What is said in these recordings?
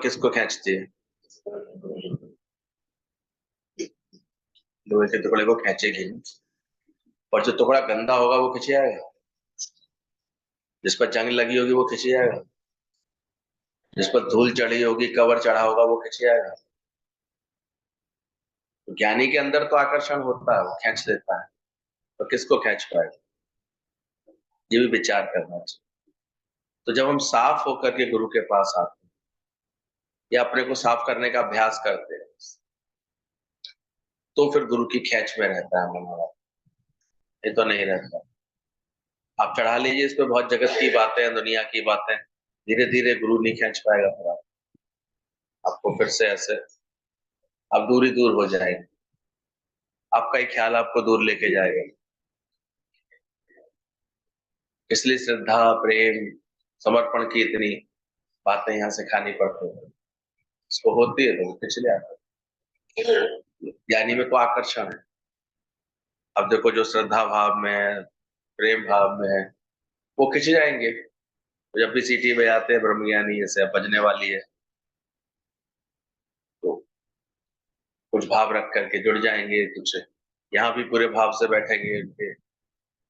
किसको खींचती है? लोहे के टुकड़े को खींचेगी, और जो टुकड़ा गंदा होगा वो खींच जाएगा। जिस पर जंग लगी होगी वो खींच जाएगा। जिस पर धूल चढ़ी होगी, कवर चढ़ा होगा, वो खींच जाएगा। तो ज्ञानी के अंदर तो आकर्षण होता है, वो खींच लेता है, तो किसको खींच पाएगा? ये भी विचार करना चाहिए। तो जब हम साफ होकर के गुरु के पास आते हैं या अपने को साफ करने का अभ्यास करते हैं, तो फिर गुरु की खेच में रहता है मन हमारा, ये तो नहीं रहता। आप चढ़ा लीजिए इस पे बहुत जगत की बातें, दुनिया की बातें, धीरे धीरे गुरु नहीं खींच पाएगा। फिर आपको फिर से ऐसे आप दूर ही दूर हो जाएंगे, आपका ही ख्याल आपको दूर लेके जाएगा। इसलिए श्रद्धा, प्रेम, समर्पण की इतनी बातें यहाँ सिखानी पड़ती है। इसको होती है तो खींच ले आता है। ज्ञानी में तो आकर्षण है। अब देखो जो श्रद्धा भाव में है, प्रेम भाव में है, वो खिंच जाएंगे। जब भी सीटी बजाते हैं ब्रह्मज्ञानी जैसे अब बजने वाली है, तो कुछ भाव रख करके जुड़ जाएंगे, कुछ यहाँ भी पूरे भाव से बैठेंगे, उनके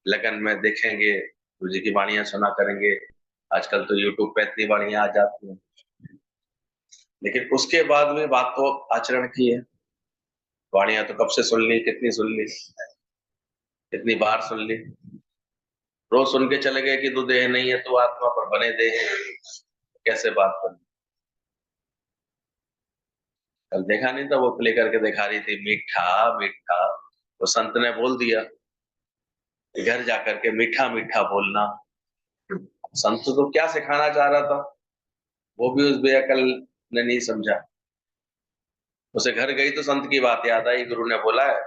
लगन में देखेंगे, गुरु जी की वाणियां सुना करेंगे। आजकल तो यूट्यूब पे इतनी वाणियां आ जाती हैं, लेकिन उसके बाद में बात तो आचरण की है। वाणियां तो कब से सुन ली, कितनी सुन ली, कितनी बार सुन ली। रोज सुन के चले गए कि तू देह नहीं है, तू आत्मा पर बने देह है। कैसे बात बनी? कल देखा नहीं था, वो प्ले करके दिखा रही थी, मीठा मीठा। वो संत ने बोल दिया कि घर जाकर के मीठा मीठा बोलना। संत तो क्या सिखाना चाह रहा था, वो भी उस बेअकल ने नहीं समझा। उसे घर गई तो संत की बात याद आई, गुरु ने बोला है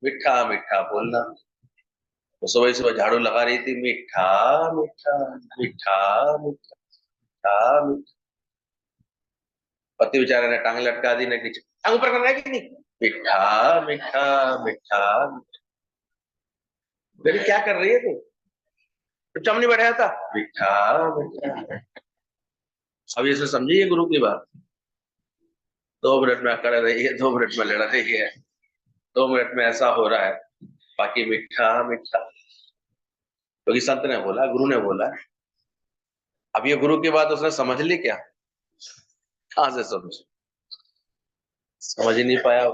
मीठा मीठा बोलना। वो सुबह सुबह झाड़ू लगा रही थी, मीठा मीठा मीठा मीठा मीठा। पति बेचारे ने टांग लटका दी, ने नीचे टांग ऊपर करना है कि नहीं, मीठा मीठा मीठा। मेरी क्या कर रही है तू, चुपचाप नहीं बैठा था, मीठा मीठा। अब ये समझिए गुरु की बात। 2 मिनट में अकड़ रही है, 2 मिनट में लड़ रही है, 2 मिनट में ऐसा हो रहा है, बाकी मीठा मीठा। क्योंकि संत ने बोला, गुरु ने बोला। अब ये गुरु की बात उसने समझ ली क्या? कहां से समझ ही नहीं पाया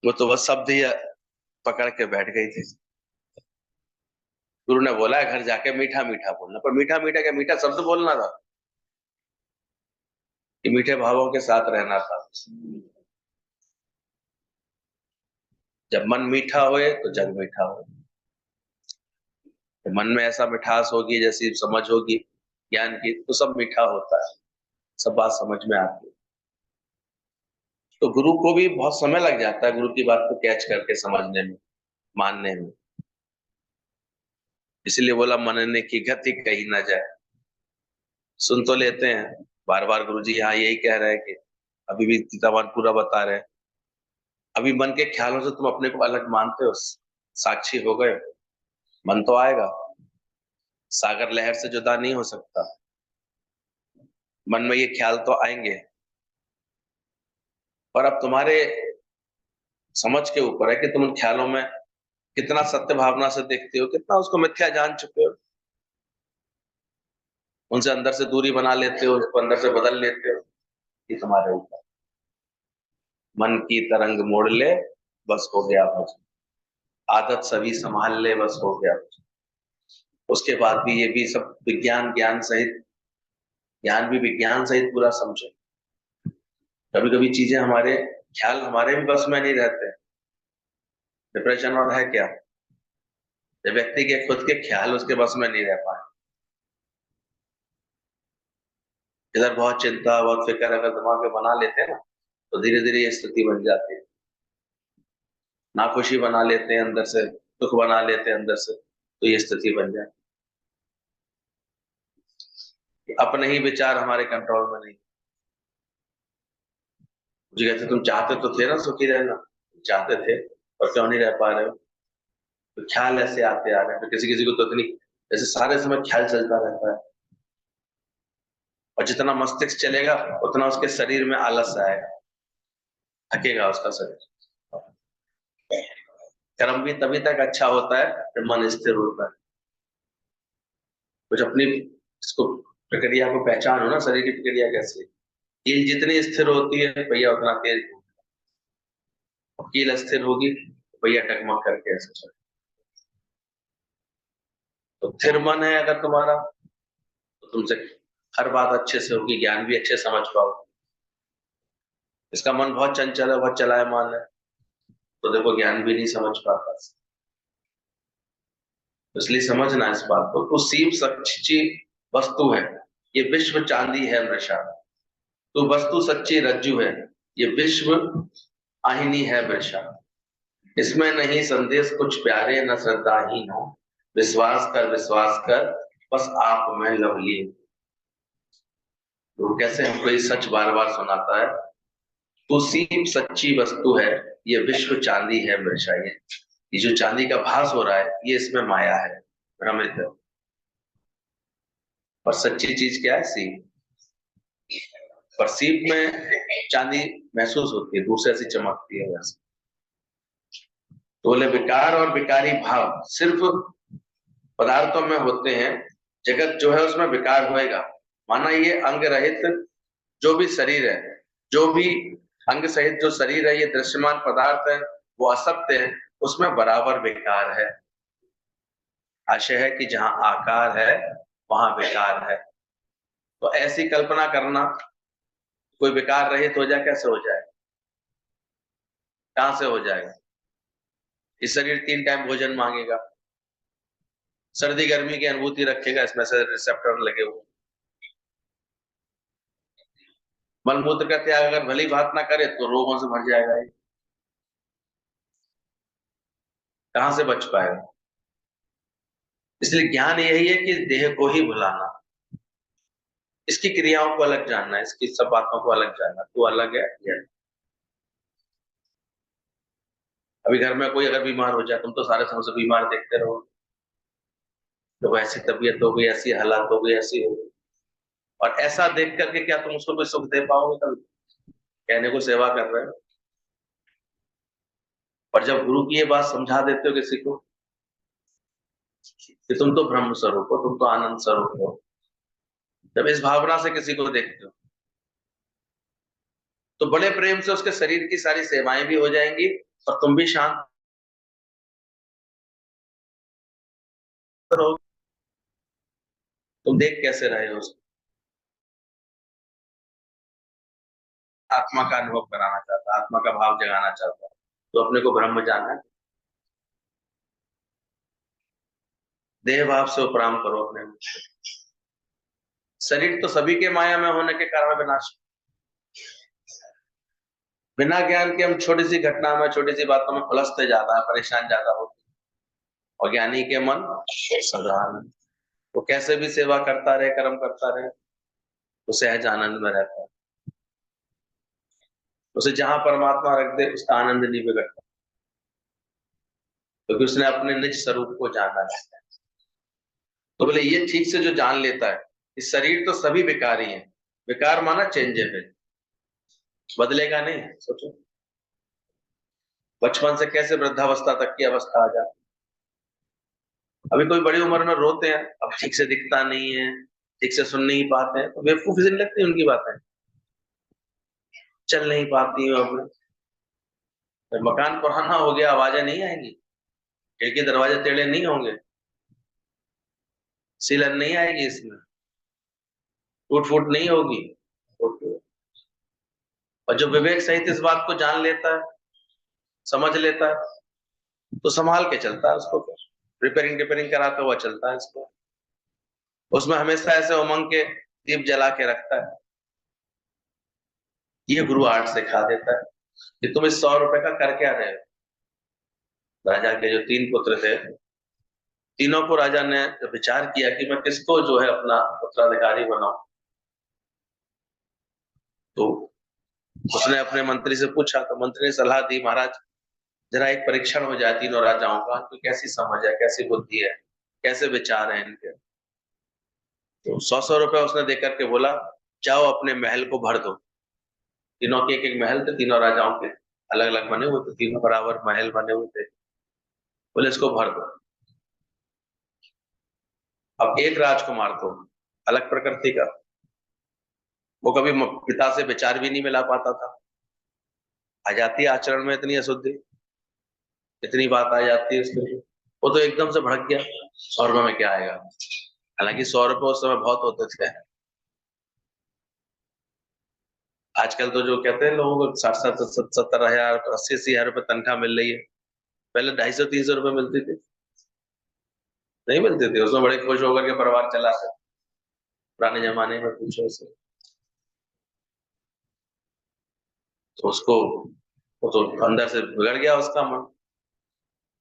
वो तो बस शब्द ही पकड़ के बैठ गई थी। गुरु ने बोला है घर जाके मीठा मीठा बोलना, पर मीठा मीठा क्या, मीठा शब्द बोलना था कि मीठे भावों के साथ रहना था। जब मन मीठा होए तो जग मीठा हो। तो मन में ऐसा मिठास होगी, जैसी समझ होगी ज्ञान की, तो सब मीठा होता है, सब बात समझ में आती है। तो गुरु को भी बहुत समय लग जाता है गुरु की बात को कैच करके समझने में, मानने में। इसलिए बोला मनने की गति कही ना जाए। सुन तो लेते हैं, बार बार गुरु जी यहाँ यही कह रहे हैं कि अभी भी गीतावान पूरा बता रहे हैं, अभी मन के ख्यालों से तुम अपने को अलग मानते हो, साक्षी हो गए, मन तो आएगा, सागर लहर से जुदा नहीं हो सकता। मन में ये ख्याल तो आएंगे, पर अब तुम्हारे समझ के ऊपर है कि तुम उन ख्यालों में कितना सत्य भावना से देखते हो, कितना उसको मिथ्या जान चुके हो। उनसे अंदर से दूरी बना लेते हो, उसको अंदर से बदल लेते हो, ये तुम्हारे ऊपर। मन की तरंग मोड़ ले, बस हो गया भज, आदत सभी संभाल ले, बस हो गया भज। उसके बाद भी ये भी सब विज्ञान, ज्ञान सहित, ज्ञान भी विज्ञान सहित पूरा समझो। कभी कभी चीजें हमारे ख्याल हमारे भी बस में नहीं रहते। डिप्रेशन और है क्या, जब व्यक्ति के खुद के ख्याल उसके बस में नहीं रह पाए। इधर बहुत चिंता, बहुत फिक्र अगर दिमाग में बना लेते हैं ना, तो धीरे धीरे ये स्थिति बन जाती है। नाखुशी बना लेते हैं अंदर से, दुख बना लेते हैं अंदर से, तो ये स्थिति बन जाए। अपने ही विचार हमारे कंट्रोल में नहीं। मुझे कहते तुम चाहते तो थे ना सुखी रहना, चाहते थे, और क्यों नहीं रह पा रहे हो? तो ख्याल ऐसे आते आ रहे हैं, तो किसी किसी को तो इतनी, जैसे सारे समय ख्याल चलता रहता है। और जितना मस्तिष्क चलेगा उतना उसके शरीर में आलस आएगा, थकेगा उसका शरीर। कर्म भी तभी तक अच्छा होता है जब मन स्थिर होता है। कुछ अपनी इसको प्रक्रिया को पहचानो ना, शरीर की प्रक्रिया कैसी है। कील जितनी स्थिर होती है पहिया उतना तेज, कील स्थिर होगी पहिया टकमक करके ऐसे चले। तो स्थिर मन है अगर तुम्हारा तो तुमसे हर बात अच्छे से होगी, ज्ञान भी अच्छे समझ पाओ। इसका मन बहुत चंचल है, बहुत चलायमान है, तो देखो ज्ञान भी नहीं समझ पाता। इसलिए समझना इस बात को, तो सीप सच्ची वस्तु है, ये विश्व चांदी है मृषा। तो वस्तु सच्ची रज्जु है, ये विश्व आहिनी है वृषा। इसमें नहीं संदेश कुछ प्यारे, न श्रद्धाहीन हो, विश्वास कर बस आप में लवली। तो कैसे हमको ये सच बार बार सुनाता है, तो सीप सच्ची वस्तु है, ये विश्व चांदी है मृषा। ये जो चांदी का भास हो रहा है ये इसमें माया है, भ्रमित है। और सच्ची चीज क्या है? सीप। पर सीप में चांदी महसूस होती है, दूसरे से चमकती है वैसे। तो बोले विकार और विकारी भाव सिर्फ पदार्थों में होते हैं, जगत जो है उसमें विकार होएगा। माना ये अंग रहित जो भी शरीर है, जो भी अंग सहित जो शरीर है, ये दृश्यमान पदार्थ है, वो असत्य है, उसमें बराबर विकार है। आशय है कि जहां आकार है वहां विकार है। तो ऐसी कल्पना करना कोई विकार रहित हो जाए, कैसे हो जाए? कहां से हो जाएगा? इस शरीर 3 टाइम भोजन मांगेगा, सर्दी गर्मी की अनुभूति रखेगा, इसमें से रिसेप्टर लगे हुए। मलमूत्र का त्याग अगर भली बात ना करे तो रोगों से भर जाएगा। ये कहां से बच पाएगा? इसलिए ज्ञान यही है कि देह को ही भुलाना, इसकी क्रियाओं को अलग जानना, इसकी सब बातों को अलग जानना। तो अलग है ये। अभी घर में कोई अगर बीमार हो जाए, तुम तो सारे समय से बीमार देखते रहो, तो ऐसी तबीयत हो गई, ऐसी हालात हो गई, ऐसी हो गई। और ऐसा देख करके क्या तुम उसको कोई सुख दे पाओगे? कभी कहने को सेवा कर रहे हो, और जब गुरु की ये बात समझा देते हो किसी को कि तुम तो ब्रह्म स्वरूप हो, तुम तो आनंद स्वरूप हो, जब इस भावना से किसी को देखते हो तो बड़े प्रेम से उसके शरीर की सारी सेवाएं भी हो जाएंगी और तुम भी शांत रहो। तुम देख कैसे रहे हो उसको? आत्मा का अनुभव कराना चाहता, आत्मा का भाव जगाना चाहता, तो अपने को ब्रह्म जाना है। देह भाव से उपराम करो अपने को। शरीर तो सभी के माया में होने के कारण विनाश। बिना ज्ञान के हम छोटी सी घटना में, छोटी सी बातों में उलझते ज्यादा है, परेशान ज्यादा होते। और ज्ञानी के मन सदा आनंद, वो कैसे भी सेवा करता रहे, कर्म करता रहे, वो सहज आनंद में रहता है। उसे जहां परमात्मा रख दे उसका आनंद नहीं बिगड़ता, क्योंकि उसने अपने निज स्वरूप को जाना है। तो बोले ये ठीक से जो जान लेता है, इस शरीर तो सभी विकारी हैं। विकार माना चेंजेबल, बदलेगा नहीं। सोचो बचपन से कैसे वृद्धावस्था तक की अवस्था आ जाती। अभी कोई बड़ी उम्र में रोते हैं, अब ठीक से दिखता नहीं है, ठीक से सुन नहीं पाते हैं, तो बेवकूफी से नहीं लगती उनकी बातें, चल नहीं पाती है। अब मकान पुराना हो गया, आवाजें नहीं आएंगी, खिड़की दरवाजे टेढ़े नहीं होंगे, सीलन नहीं आएगी, इसमें टूट फूट नहीं होगी। और जो विवेक सहित इस बात को जान लेता है, समझ लेता है, तो संभाल के चलता है उसको, रिपेयरिंग रिपेयरिंग कराता हुआ चलता है इसको। उसमें हमेशा ऐसे उमंग के दीप जला के रखता है। ये गुरु आर्ट सिखा देता है कि तुम इस 100 रुपए का कर क्या रहे हो। राजा के जो 3 पुत्र थे, तीनों को राजा ने विचार किया कि मैं किसको जो है अपना उत्तराधिकारी बनाऊं। तो उसने अपने मंत्री से पूछा, तो मंत्री ने सलाह दी, महाराज जरा एक परीक्षण हो जाए तीनों राजाओं का, तो कैसी समझ है, कैसी बुद्धि है, कैसे विचार है इनके। तो 100-100 रुपए उसने देकर के बोला जाओ अपने महल को भर दो। तीनों के एक-एक महल थे, तीनों राजाओं के अलग-अलग बने हुए थे, तीनों बराबर महल बने हुए थे। बोले इसको भर दो। अब एक राजकुमार तो अलग प्रकृति का, वो कभी पिता से विचार भी नहीं मिला पाता था। आ जाती है आचरण में इतनी अशुद्धि, इतनी बात आ जाती है उसके लिए, वो तो एकदम से भड़क गया, 100 रुपए में क्या आएगा। हालांकि 100 रुपए उस समय बहुत होते थे। आजकल तो जो कहते हैं लोगों को 60 70 हजार 80 हजार रुपए तनख्वाह मिल रही है, पहले 250 300 रुपए मिलती थी, नहीं मिलती थी। उसमें बड़े खुश होकर के परिवार चलाते, पुराने जमाने में पूछो उसे। तो उसको, वो तो अंदर से बिगड़ गया उसका मन,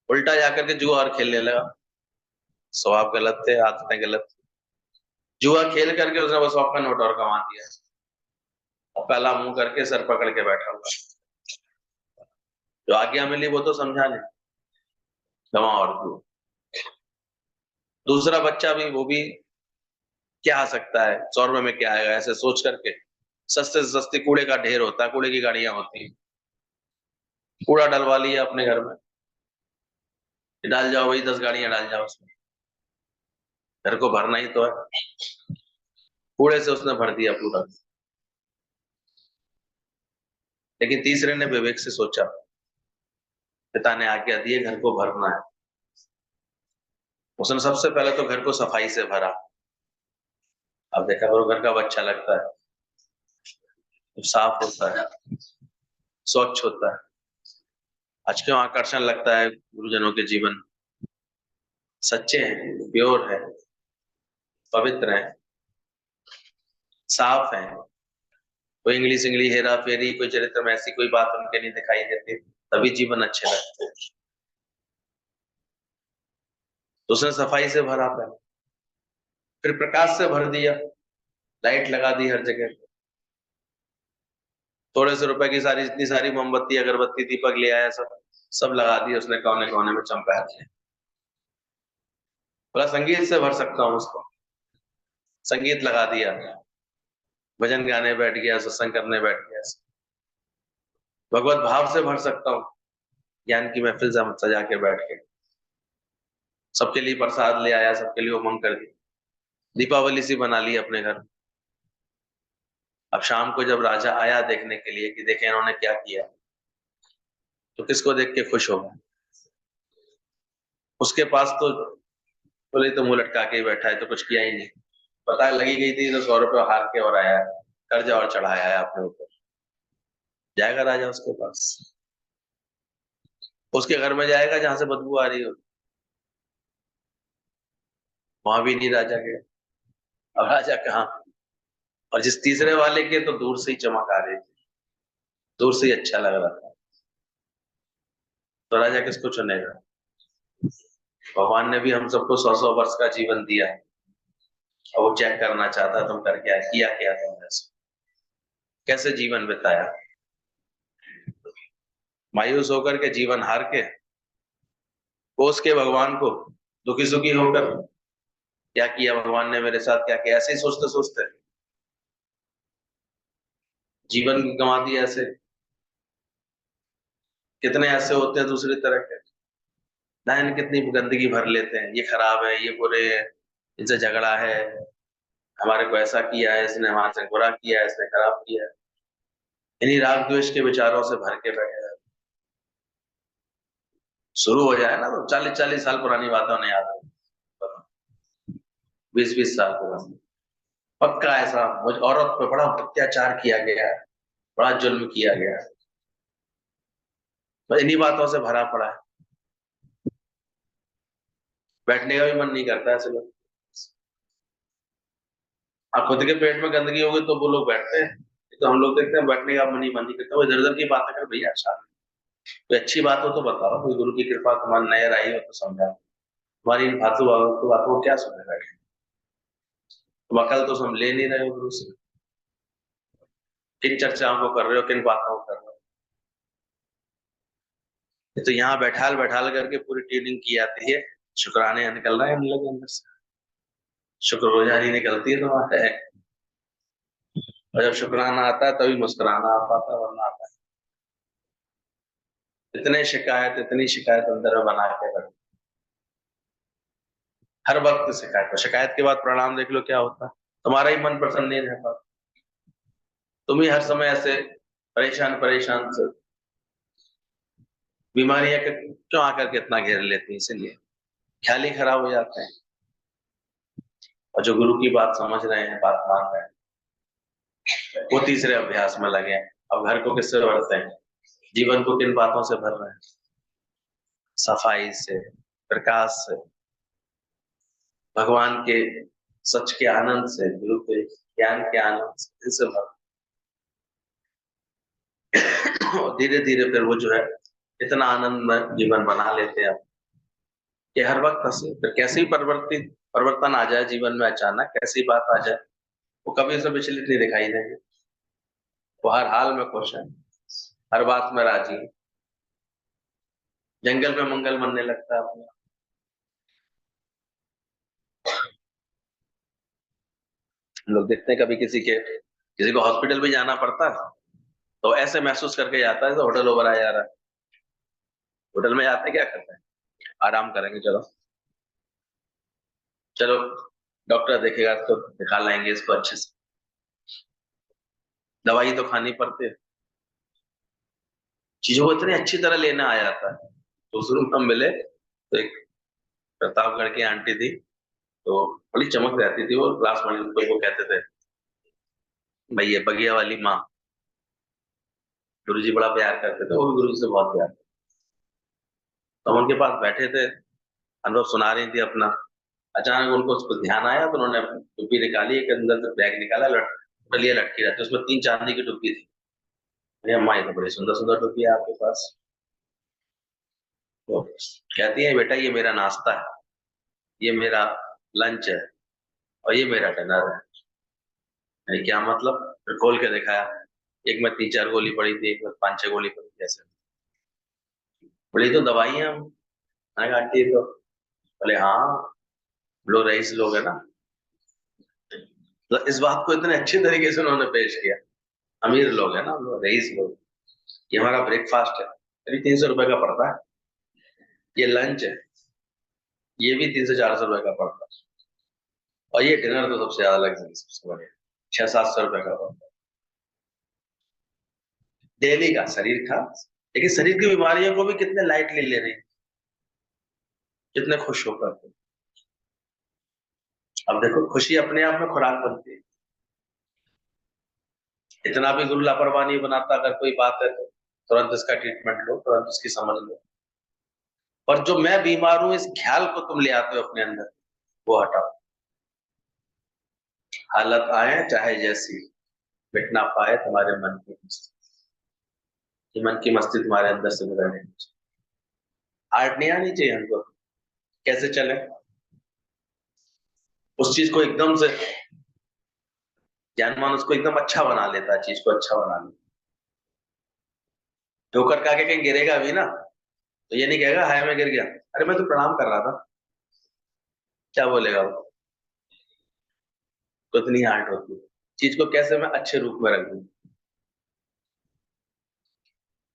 उल्टा जाकर के जुआ और खेलने लगा। स्वभाव गलत थे, आदतें गलत। जुआ खेल करके उसने वो 100 का नोट और कमा दिया, और काला मुंह करके सर पकड़ के बैठा हुआ। जो आज्ञा मिली वो तो समझा नहीं, क्षमा और दो। दूसरा बच्चा भी, वो भी क्या आ सकता है, 100 रुपए में क्या आएगा, ऐसे सोच करके सस्ते से सस्ते कूड़े का ढेर होता है, कूड़े की गाड़ियां होती है, कूड़ा डलवा लिया अपने घर में, डाल जाओ, वही 10 गाड़ियां डाल जाओ उसमें, घर को भरना ही तो है। कूड़े से उसने भर दिया पूरा। लेकिन तीसरे ने विवेक से सोचा, पिता ने आज्ञा दी है, घर को भरना है। उसने सबसे पहले तो घर को सफाई से भरा। अब देखा करो, घर का अच्छा लगता है, साफ होता है, स्वच्छ होता है। आज क्यों आकर्षण लगता है गुरुजनों के जीवन, सच्चे हैं, प्योर है, पवित्र है, साफ है। कोई इंग्लिश इंग्लिश हेरा फेरी, कोई चरित्र में ऐसी कोई बात उनके नहीं दिखाई देती, तभी जीवन अच्छे लगते हैं। तो उसने सफाई से भरा पहले, फिर प्रकाश से भर दिया, लाइट लगा दी हर जगह। थोड़े से रुपए की सारी, इतनी सारी मोमबत्ती अगरबत्ती दीपक ले आया, सब सब लगा दिए उसने, कोने कोने में चमका दिया। बोला संगीत से भर सकता हूँ उसको, संगीत लगा दिया, भजन गाने बैठ गया, सत्संग करने बैठ गया। भगवत भाव से भर सकता हूँ, ज्ञान की महफिल सजा के बैठ के, सबके लिए प्रसाद ले आया, सबके लिए उमंग कर दी, दीपावली सी बना ली अपने घर। अब शाम को जब राजा आया देखने के लिए कि देखे इन्होंने क्या किया, तो किसको देख के खुश होगा। उसके पास तो, बोले तो मुंह लटका के ही बैठा है, तो कुछ किया ही नहीं। पता लगी गई थी तो 100 रुपए हार के और आया है, कर्जा और चढ़ाया है अपने ऊपर। जाएगा राजा उसके पास, उसके घर में जाएगा जहां से बदबू आ रही हो, वहां भी नहीं राजा के। अब राजा कहाँ, और जिस तीसरे वाले के तो दूर से ही चमक आ रही थी, दूर से ही अच्छा लग रहा था, तो राजा किसको चुनेगा। भगवान ने भी हम सबको 100-100 वर्ष का जीवन दिया है, और वो चेक करना चाहता तुम कर क्या किया, क्या तुमने, कैसे जीवन बिताया। मायूस होकर के, जीवन हार के, कोस के भगवान को, दुखी सुखी होकर, क्या किया भगवान ने मेरे साथ, क्या किया, ऐसे ही सोचते सोचते जीवन गंवा दिया। ऐसे कितने ऐसे होते हैं दूसरी तरह के, दाइन कितनी गंदगी भर लेते हैं, ये खराब है, ये बुरे है, इनसे झगड़ा है, हमारे को ऐसा किया है, इसने हमारे से बुरा किया है, इसने खराब किया है। इन्हीं राग द्वेष के विचारों से भर के बैठे रहते। शुरू हो जाए ना तो 40-40 साल पुरानी बातें उन्हें याद है, 20-20 साल पुरानी। पक्का ऐसा, मुझ औरत पे बड़ा अत्याचार किया गया है, बड़ा जुल्म किया गया है, तो इन्हीं बातों से भरा पड़ा है। बैठने का भी मन नहीं करता ऐसे लोग। अब खुद के पेट में गंदगी होगी तो वो लोग बैठते हैं, तो हम लोग देखते हैं बैठने का मन नहीं करता, वो इधर उधर की बातें कर, भैया अच्छा, कोई अच्छी बात हो तो बताओ, कोई गुरु की कृपा तुम्हारे नजर आई हो तो समझाओ, तुम्हारी इन फालतू बातों को क्या सुने बैठे, तुम अकल तो हम ले नहीं रहे हो गुरु से, किन चर्चाओं को कर रहे हो, किन बातों को कर रहे हो। ये तो यहाँ बैठाल बैठाल करके पूरी ट्रेनिंग की जाती है, शुक्राने निकल रहा है हम लोग अंदर से, शुक्रगुजारी निकलती है तुम्हारे। और जब शुक्राना आता है तभी मुस्कुराना आ पाता है, वरना आता है। इतनी शिकायत अंदर में बना के रख, हर वक्त शिकायत, और शिकायत के बाद परिणाम देख लो क्या होता है, तुम्हारा ही मन प्रसन्न नहीं रह पाता, तुम ही हर समय ऐसे परेशान परेशान से, बीमारियां क्यों आकर के इतना घेर लेती हैं, इसलिए ख्याल ही खराब हो जाते हैं। और जो गुरु की बात समझ रहे हैं, बात मान रहे हैं, वो तीसरे अभ्यास में लगे हैं। अब घर को किससे भरते हैं, जीवन को किन बातों से भर रहे हैं, सफाई से, प्रकाश से, भगवान के सच के आनंद से, गुरु के ज्ञान के आनंद से, इनसे भर। और धीरे धीरे फिर वो जो है इतना आनंदमय जीवन बना लेते हैं कि हर वक्त हंसे। फिर कैसे ही परिवर्तन आ जाए जीवन में, अचानक कैसी बात आ जाए, वो कभी उसे विचलित नहीं दिखाई देंगे। वो हर हाल में खुश है, हर बात में राजी है, जंगल में मंगल बनने लगता है अपना। हम लोग देखते हैं कभी किसी को हॉस्पिटल भी जाना पड़ता है तो ऐसे महसूस करके जाता है तो होटल ओवर आ जा रहा है। होटल में जाते क्या करते हैं, आराम करेंगे, चलो चलो, डॉक्टर देखेगा तो दिखा लाएंगे इसको अच्छे से, दवाई तो खानी पड़ती है, चीजों को इतनी अच्छी तरह लेना आ जाता है। तो उस रूम में हम मिले तो एक प्रतापगढ़ की आंटी थी, तो बड़ी चमक रहती थी वो, क्लास वन को वो कहते थे भैया, बगिया वाली माँ। गुरु जी बड़ा प्यार करते थे, वो भी गुरु जी से बहुत प्यार। तो हम उनके पास बैठे थे, अनुभव सुना रही थी अपना। अचानक उनको उस पर ध्यान आया तो उन्होंने टोपी निकाली, एक अंदर से बैग निकाला, लिया लटकी रहती, उसमें 3 चांदी की टोपी थी। अरे अम्मा, ये तो बड़ी सुंदर सुंदर टोपी है आपके पास। तो कहती है बेटा, ये मेरा नाश्ता है, ये मेरा लंच है, और ये मेरा डिनर है। अरे क्या मतलब, फिर खोल के दिखाया, एक में 3-4 गोली पड़ी थी, एक में 5-6 गोली पड़ी थी, ऐसे बोली तो दवाई है हम। मैंने कहा आंटी तो, बोले हाँ, लोग रईस लोग है ना। तो इस बात को इतने अच्छे तरीके से उन्होंने पेश किया, अमीर लोग है ना, लोग रईस लोग। ये हमारा ब्रेकफास्ट है, करीब 300 रुपए का पड़ता है। ये लंच है, ये भी 300-400 रुपए का पड़ता है। और ये डिनर तो सबसे ज्यादा लग्जरी, सबसे बढ़िया, 600-700 रुपए का पड़ता है डेली का। शरीर का, लेकिन शरीर की बीमारियों को भी कितने लाइटली ले रहे हैं, कितने खुश होकर। अब देखो, खुशी अपने आप में खुराक बनती है। इतना भी गुरु लापरवाही नहीं बनाता, अगर कोई बात है तो तुरंत इसका ट्रीटमेंट लो, तुरंत उसकी समझ लो। पर जो मैं बीमार हूं, इस ख्याल को तुम ले आते हो अपने अंदर, वो हटाओ। हालत आए चाहे जैसी, मिट ना पाए तुम्हारे मन की मस्ती, कि मन की मस्ती तुम्हारे अंदर से बिगड़ने नहीं चाहिए। आर्ट नहीं आनी चाहिए हमको, कैसे चले उस चीज को एकदम से, ज्ञान मान उसको एकदम अच्छा बना लेता है, चीज को अच्छा बना लेता है। ठोकर खा के कहीं गिरेगा भी ना, तो ये नहीं कहेगा हाय मैं गिर गया, अरे मैं तो प्रणाम कर रहा था, क्या बोलेगा वो। तो इतनी आर्ट होती है, चीज को कैसे मैं अच्छे रूप में रख दूं,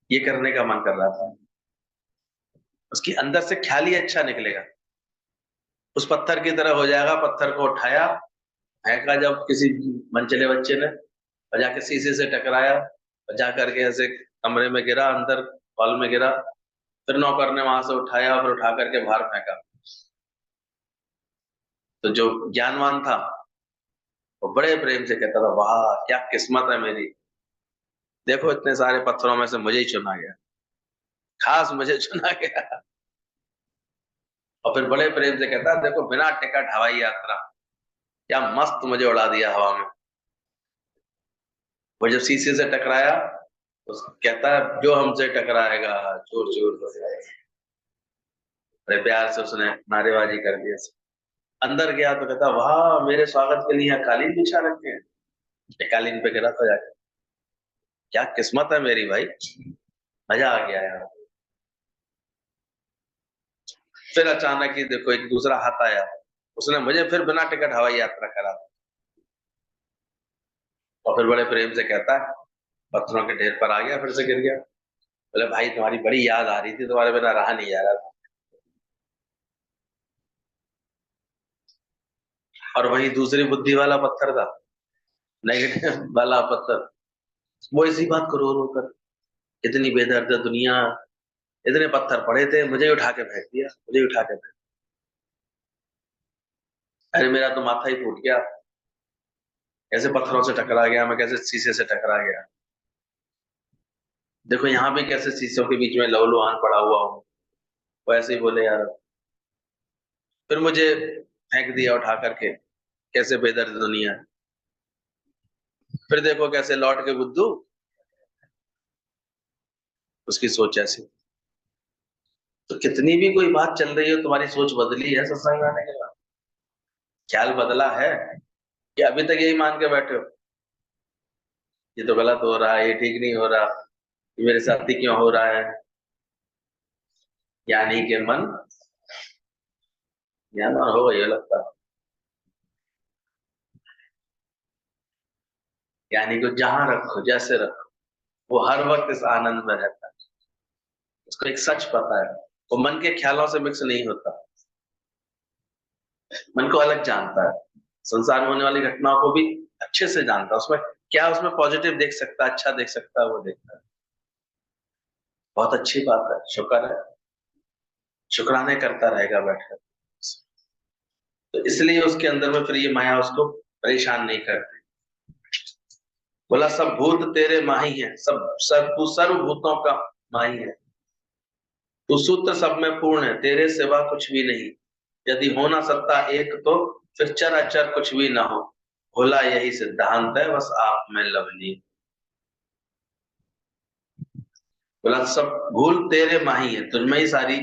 ये करने का मन कर रहा था। उसकी अंदर से ख्याल ही अच्छा निकलेगा, उस पत्थर की तरह हो जाएगा। पत्थर को उठाया, फेंका जब किसी मनचले बच्चे ने, और जाके शीशे से टकराया, और जा करके ऐसे कमरे में गिरा, अंदर हॉल में गिरा। फिर नौकर ने वहां से उठाया, फिर उठा करके बाहर फेंका। तो जो ज्ञानवान था वो बड़े प्रेम से कहता था, वाह क्या किस्मत है मेरी, देखो इतने सारे पत्थरों में से मुझे ही चुना गया, खास मुझे चुना गया। और फिर बड़े प्रेम से कहता, देखो बिना टिकट हवाई यात्रा, क्या मस्त मुझे उड़ा दिया हवा में। वो जब शीशे से टकराया तो कहता है, जो हमसे टकराएगा चूर चूर हो जाएगा। बड़े प्यार से उसने नारेबाजी कर दी। अंदर गया तो कहता, वाह मेरे स्वागत के लिए यहाँ कालीन बिछा रखे हैं। कालीन पे गिरा था जाके, क्या किस्मत है मेरी भाई, मजा आ गया यार। फिर अचानक ही देखो एक दूसरा हाथ आया, उसने मुझे फिर बिना टिकट हवाई यात्रा करा। और फिर बड़े प्रेम से कहता है, पत्थरों के ढेर पर आ गया, फिर से गिर गया। बोले भाई तुम्हारी बड़ी याद आ रही थी, तुम्हारे बिना रहा नहीं जा रहा था। और वही दूसरी बुद्धि वाला पत्थर था, नेगेटिव वाला पत्थर, वो इसी बात को रो रो कर, इतनी बेदर्द दुनिया, इतने पत्थर पड़े थे, मुझे ही उठा के फेंक दिया, मुझे ही उठा के फेंक, अरे मेरा तो माथा ही फूट गया, कैसे पत्थरों से टकरा गया मैं, कैसे शीशे से टकरा गया। देखो यहाँ भी कैसे शीशों के बीच में लहूलुहान पड़ा हुआ हूँ। वो ऐसे ही बोले यार, फिर मुझे फेंक दिया उठा करके, कैसे बेदर्द दुनिया है। फिर देखो कैसे लौट के बुद्धू, उसकी सोच ऐसी। तो कितनी भी कोई बात चल रही हो, तुम्हारी सोच बदली है सत्संग आने के बाद? ख्याल बदला है कि अभी तक यही मान के बैठे हो, ये तो गलत हो रहा है, ये ठीक नहीं हो रहा, ये मेरे साथ ही क्यों हो रहा है? यानी कि मन ज्ञान हो गई लगता है। यानी कि जहां रखो, जैसे रखो, वो हर वक्त इस आनंद में रहता है। उसको एक सच पता है, वो मन के ख्यालों से मिक्स नहीं होता, मन को अलग जानता है, संसार में होने वाली घटनाओं को भी अच्छे से जानता है, उसमें क्या, उसमें पॉजिटिव देख सकता है, अच्छा देख सकता है, वो देखता है। बहुत अच्छी बात है, शुक्र है, शुक्राने करता रहेगा बैठकर। तो इसलिए उसके अंदर में फिर ये माया उसको परेशान नहीं करती। बोला सब भूत तेरे माही है, सब सब तू सर्वभूतों का माही है, तू सूत्र सब में पूर्ण है, तेरे सिवा कुछ भी नहीं। यदि होना सत्ता एक तो फिर चराचर कुछ भी ना हो, भोला यही सिद्धांत है, बस आप में लवली। बोला सब भूल तेरे माही है, तुझमें ही सारी,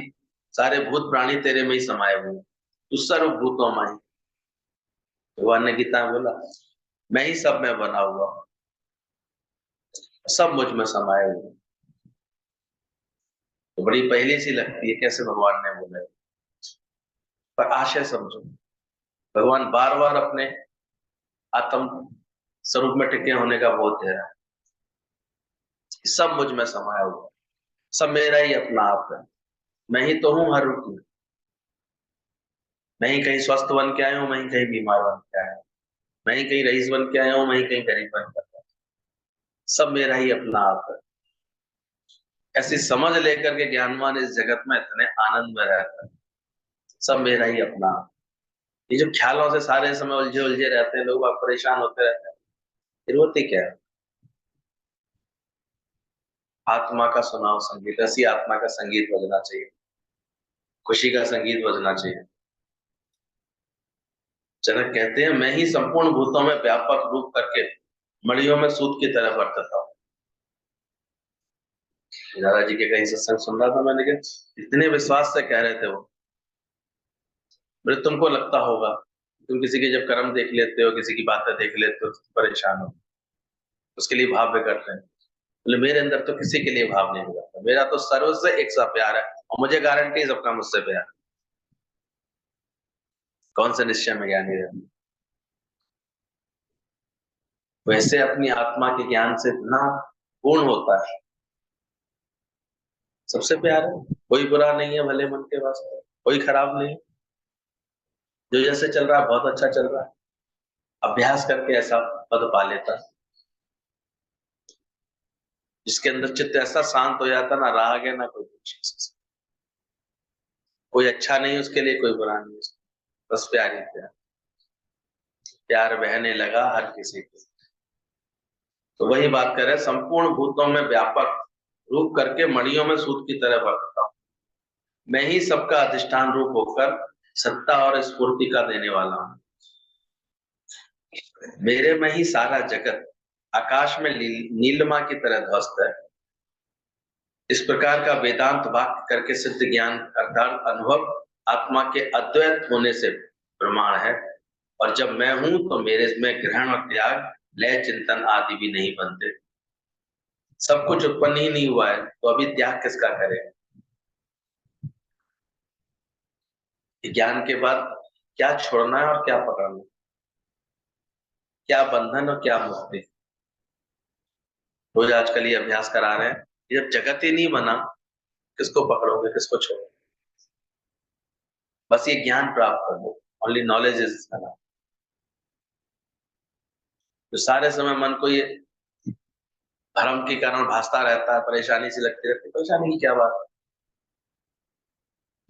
सारे भूत प्राणी तेरे में ही समाये हुए हैं। तू सर्वभूतों माही, भगवान ने गीता में बोला, मैं ही सब में बना हुआ हूं, सब मुझ में समाये हुए हैं। तो बड़ी पहली सी लगती है कैसे भगवान ने बोला है। पर आशय समझो, भगवान बार बार अपने आत्म स्वरूप में टिके होने का बोध दे रहा है, सब मुझ में समाया हुआ, सब मेरा ही अपना आप है, मैं ही तो हूँ हर रूप में। मैं ही कहीं स्वस्थ बन के आया हूँ, मैं ही कहीं बीमार बन के आया हूँ, मैं ही कहीं रईस बन के आया हूँ, मैं ही कहीं गरीब बन के आया हूँ, सब मेरा ही अपना आप है। ऐसी समझ लेकर के ज्ञानवान इस जगत में इतने आनंद में रहता है, सब मेरा ही अपना आप। ये जो ख्यालों से सारे समय उलझे उलझे रहते हैं लोग, आप परेशान होते रहते हैं, फिर होती क्या है? आत्मा का सुनाओ संगीत, ऐसी आत्मा का संगीत बजना चाहिए, खुशी का संगीत बजना चाहिए। जनक कहते हैं, मैं ही संपूर्ण भूतों में व्यापक रूप करके मड़ियों में सूत की तरह बरतता हूँ। दादाजी के कहीं सत्संग सुन रहा था मैंने, कि इतने विश्वास से कह रहे थे वो, बोले तुमको लगता होगा, तुम किसी के जब कर्म देख लेते हो, किसी की बातें देख लेते हो, तो परेशान हो, उसके लिए भाव भी करते हैं। बोले मेरे अंदर तो किसी के लिए भाव नहीं हुआ, मेरा तो सर्व से एक सा प्यार है, और मुझे गारंटी सबका मुझसे प्यार। कौन से निश्चय में ज्ञानी रहते, वैसे अपनी आत्मा के ज्ञान से इतना पूर्ण होता है, सबसे प्यार है, कोई बुरा नहीं है भले मन के वास्ते, कोई खराब नहीं, जो जैसे चल रहा है बहुत अच्छा चल रहा है, अभ्यास करके ऐसा पद पा लेता है, जिसके अंदर चित्त ऐसा शांत हो जाता, ना राग है ना कोई कुछ, कोई अच्छा नहीं उसके लिए, कोई बुरा नहीं उसके, बस प्यार ही प्यार, प्यार बहने लगा हर किसी को। तो वही बात कर रहे हैं, संपूर्ण भूतों में व्यापक रूप करके मणियों में सूत की तरह बरतता हूँ, मैं ही सबका अधिष्ठान रूप होकर सत्ता और स्फूर्ति का देने वाला हूँ, मेरे में ही सारा जगत आकाश में नीलिमा की तरह ध्वस्त है। इस प्रकार का वेदांत वाक्य करके सिद्ध ज्ञान अर्थात अनुभव आत्मा के अद्वैत होने से प्रमाण है। और जब मैं हूं तो मेरे में ग्रहण और त्याग, लय चिंतन आदि भी नहीं बनते। सब कुछ उत्पन्न ही नहीं हुआ है तो अभी त्याग किसका करें? ज्ञान के बाद क्या छोड़ना है और क्या पकड़ना, क्या बंधन और क्या मुक्ति। रोज आजकल ये अभ्यास करा रहे हैं, जब जगत ही नहीं बना, किसको पकड़ोगे, किसको छोड़ोगे? बस ये ज्ञान प्राप्त कर लो, ओनली नॉलेज इज एनफ। तो सारे समय मन को ये भ्रम के कारण भासता रहता है, परेशानी सी लगती रहती है, परेशानी की क्या बात है?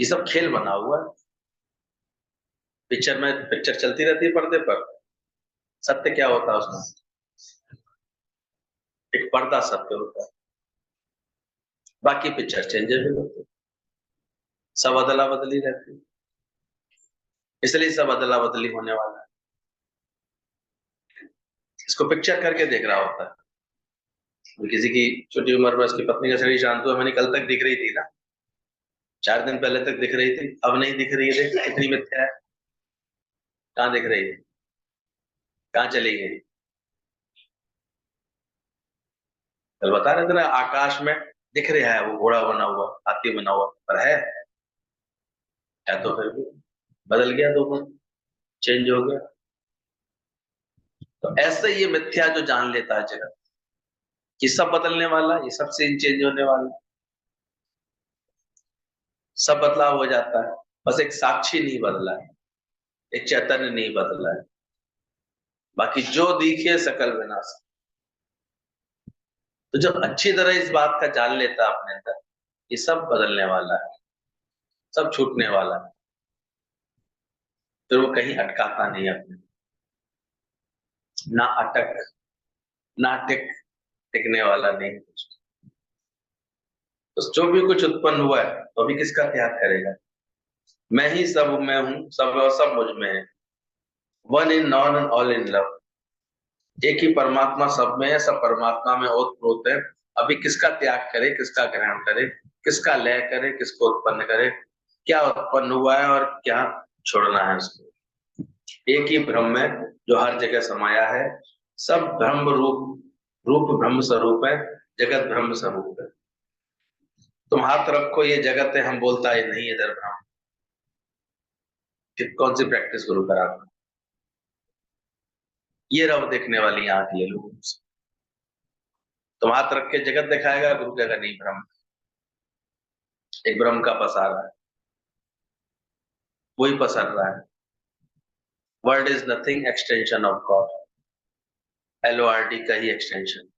ये सब खेल बना हुआ है। पिक्चर चलती रहती है पर्दे पर, सत्य क्या होता है उसमें? एक पर्दा सत्य होता है, बाकी पिक्चर चेंजेबल होती है, सब अदला बदली रहती है, इसलिए सब अदला बदली होने वाला है। इसको पिक्चर करके देख रहा होता है। किसी की छोटी उम्र में उसकी पत्नी का शरीर शांत हुआ, मैंने कल तक दिख रही थी ना, 4 दिन पहले तक दिख रही थी, अब नहीं दिख रही है, देख कितनी मिथ्या है। कहाँ दिख रही है? कहाँ चली गई? कल बता रहे थे ना, आकाश में दिख रहा है वो घोड़ा बना हुआ, हाथी बना हुआ, पर है तो फिर भी बदल गया, दो दिन चेंज हो गया। तो ऐसे ये मिथ्या जो जान लेता है जगत, ये सब बदलने वाला, ये सब सीन चेंज होने वाला, सब बदलाव हो जाता है, बस एक साक्षी नहीं बदला है, एक चैतन्य नहीं बदला है, बाकी जो दिखे सकल विनाश। तो जब अच्छी तरह इस बात का जान लेता है अपने अंदर, ये सब बदलने वाला है, सब छूटने वाला है, फिर वो कहीं अटकाता नहीं अपने, ना अटक, ना टिकने वाला नहीं कुछ। तो जो भी कुछ उत्पन्न हुआ है, तो अभी किसका त्याग करेगा? मैं ही सब में हूँ, सब और सब मुझ में है, one in non and all in love. एक ही परमात्मा सब में है, सब परमात्मा में ओतप्रोत है। अभी किसका त्याग करे, किसका ग्रहण करे, किसका लय करे, किसको उत्पन्न करे, क्या उत्पन्न हुआ है और क्या छोड़ना है उसको? एक ही ब्रह्म है जो हर जगह समाया है, सब ब्रह्म रूप, रूप ब्रह्म स्वरूप है, जगत ब्रह्म स्वरूप है। तुम हाथ रखो, ये जगत है, हम बोलता है नहीं इधर ब्रह्म। कौन सी प्रैक्टिस गुरु करा? ये रव देखने वाली आंख ले लो उनसे। तुम हाथ रख के जगत दिखाएगा, गुरु कहेगा नहीं ब्रह्म, एक ब्रह्म का पसार है, वही पसर रहा है। World is nothing extension of God, LORD का ही एक्सटेंशन।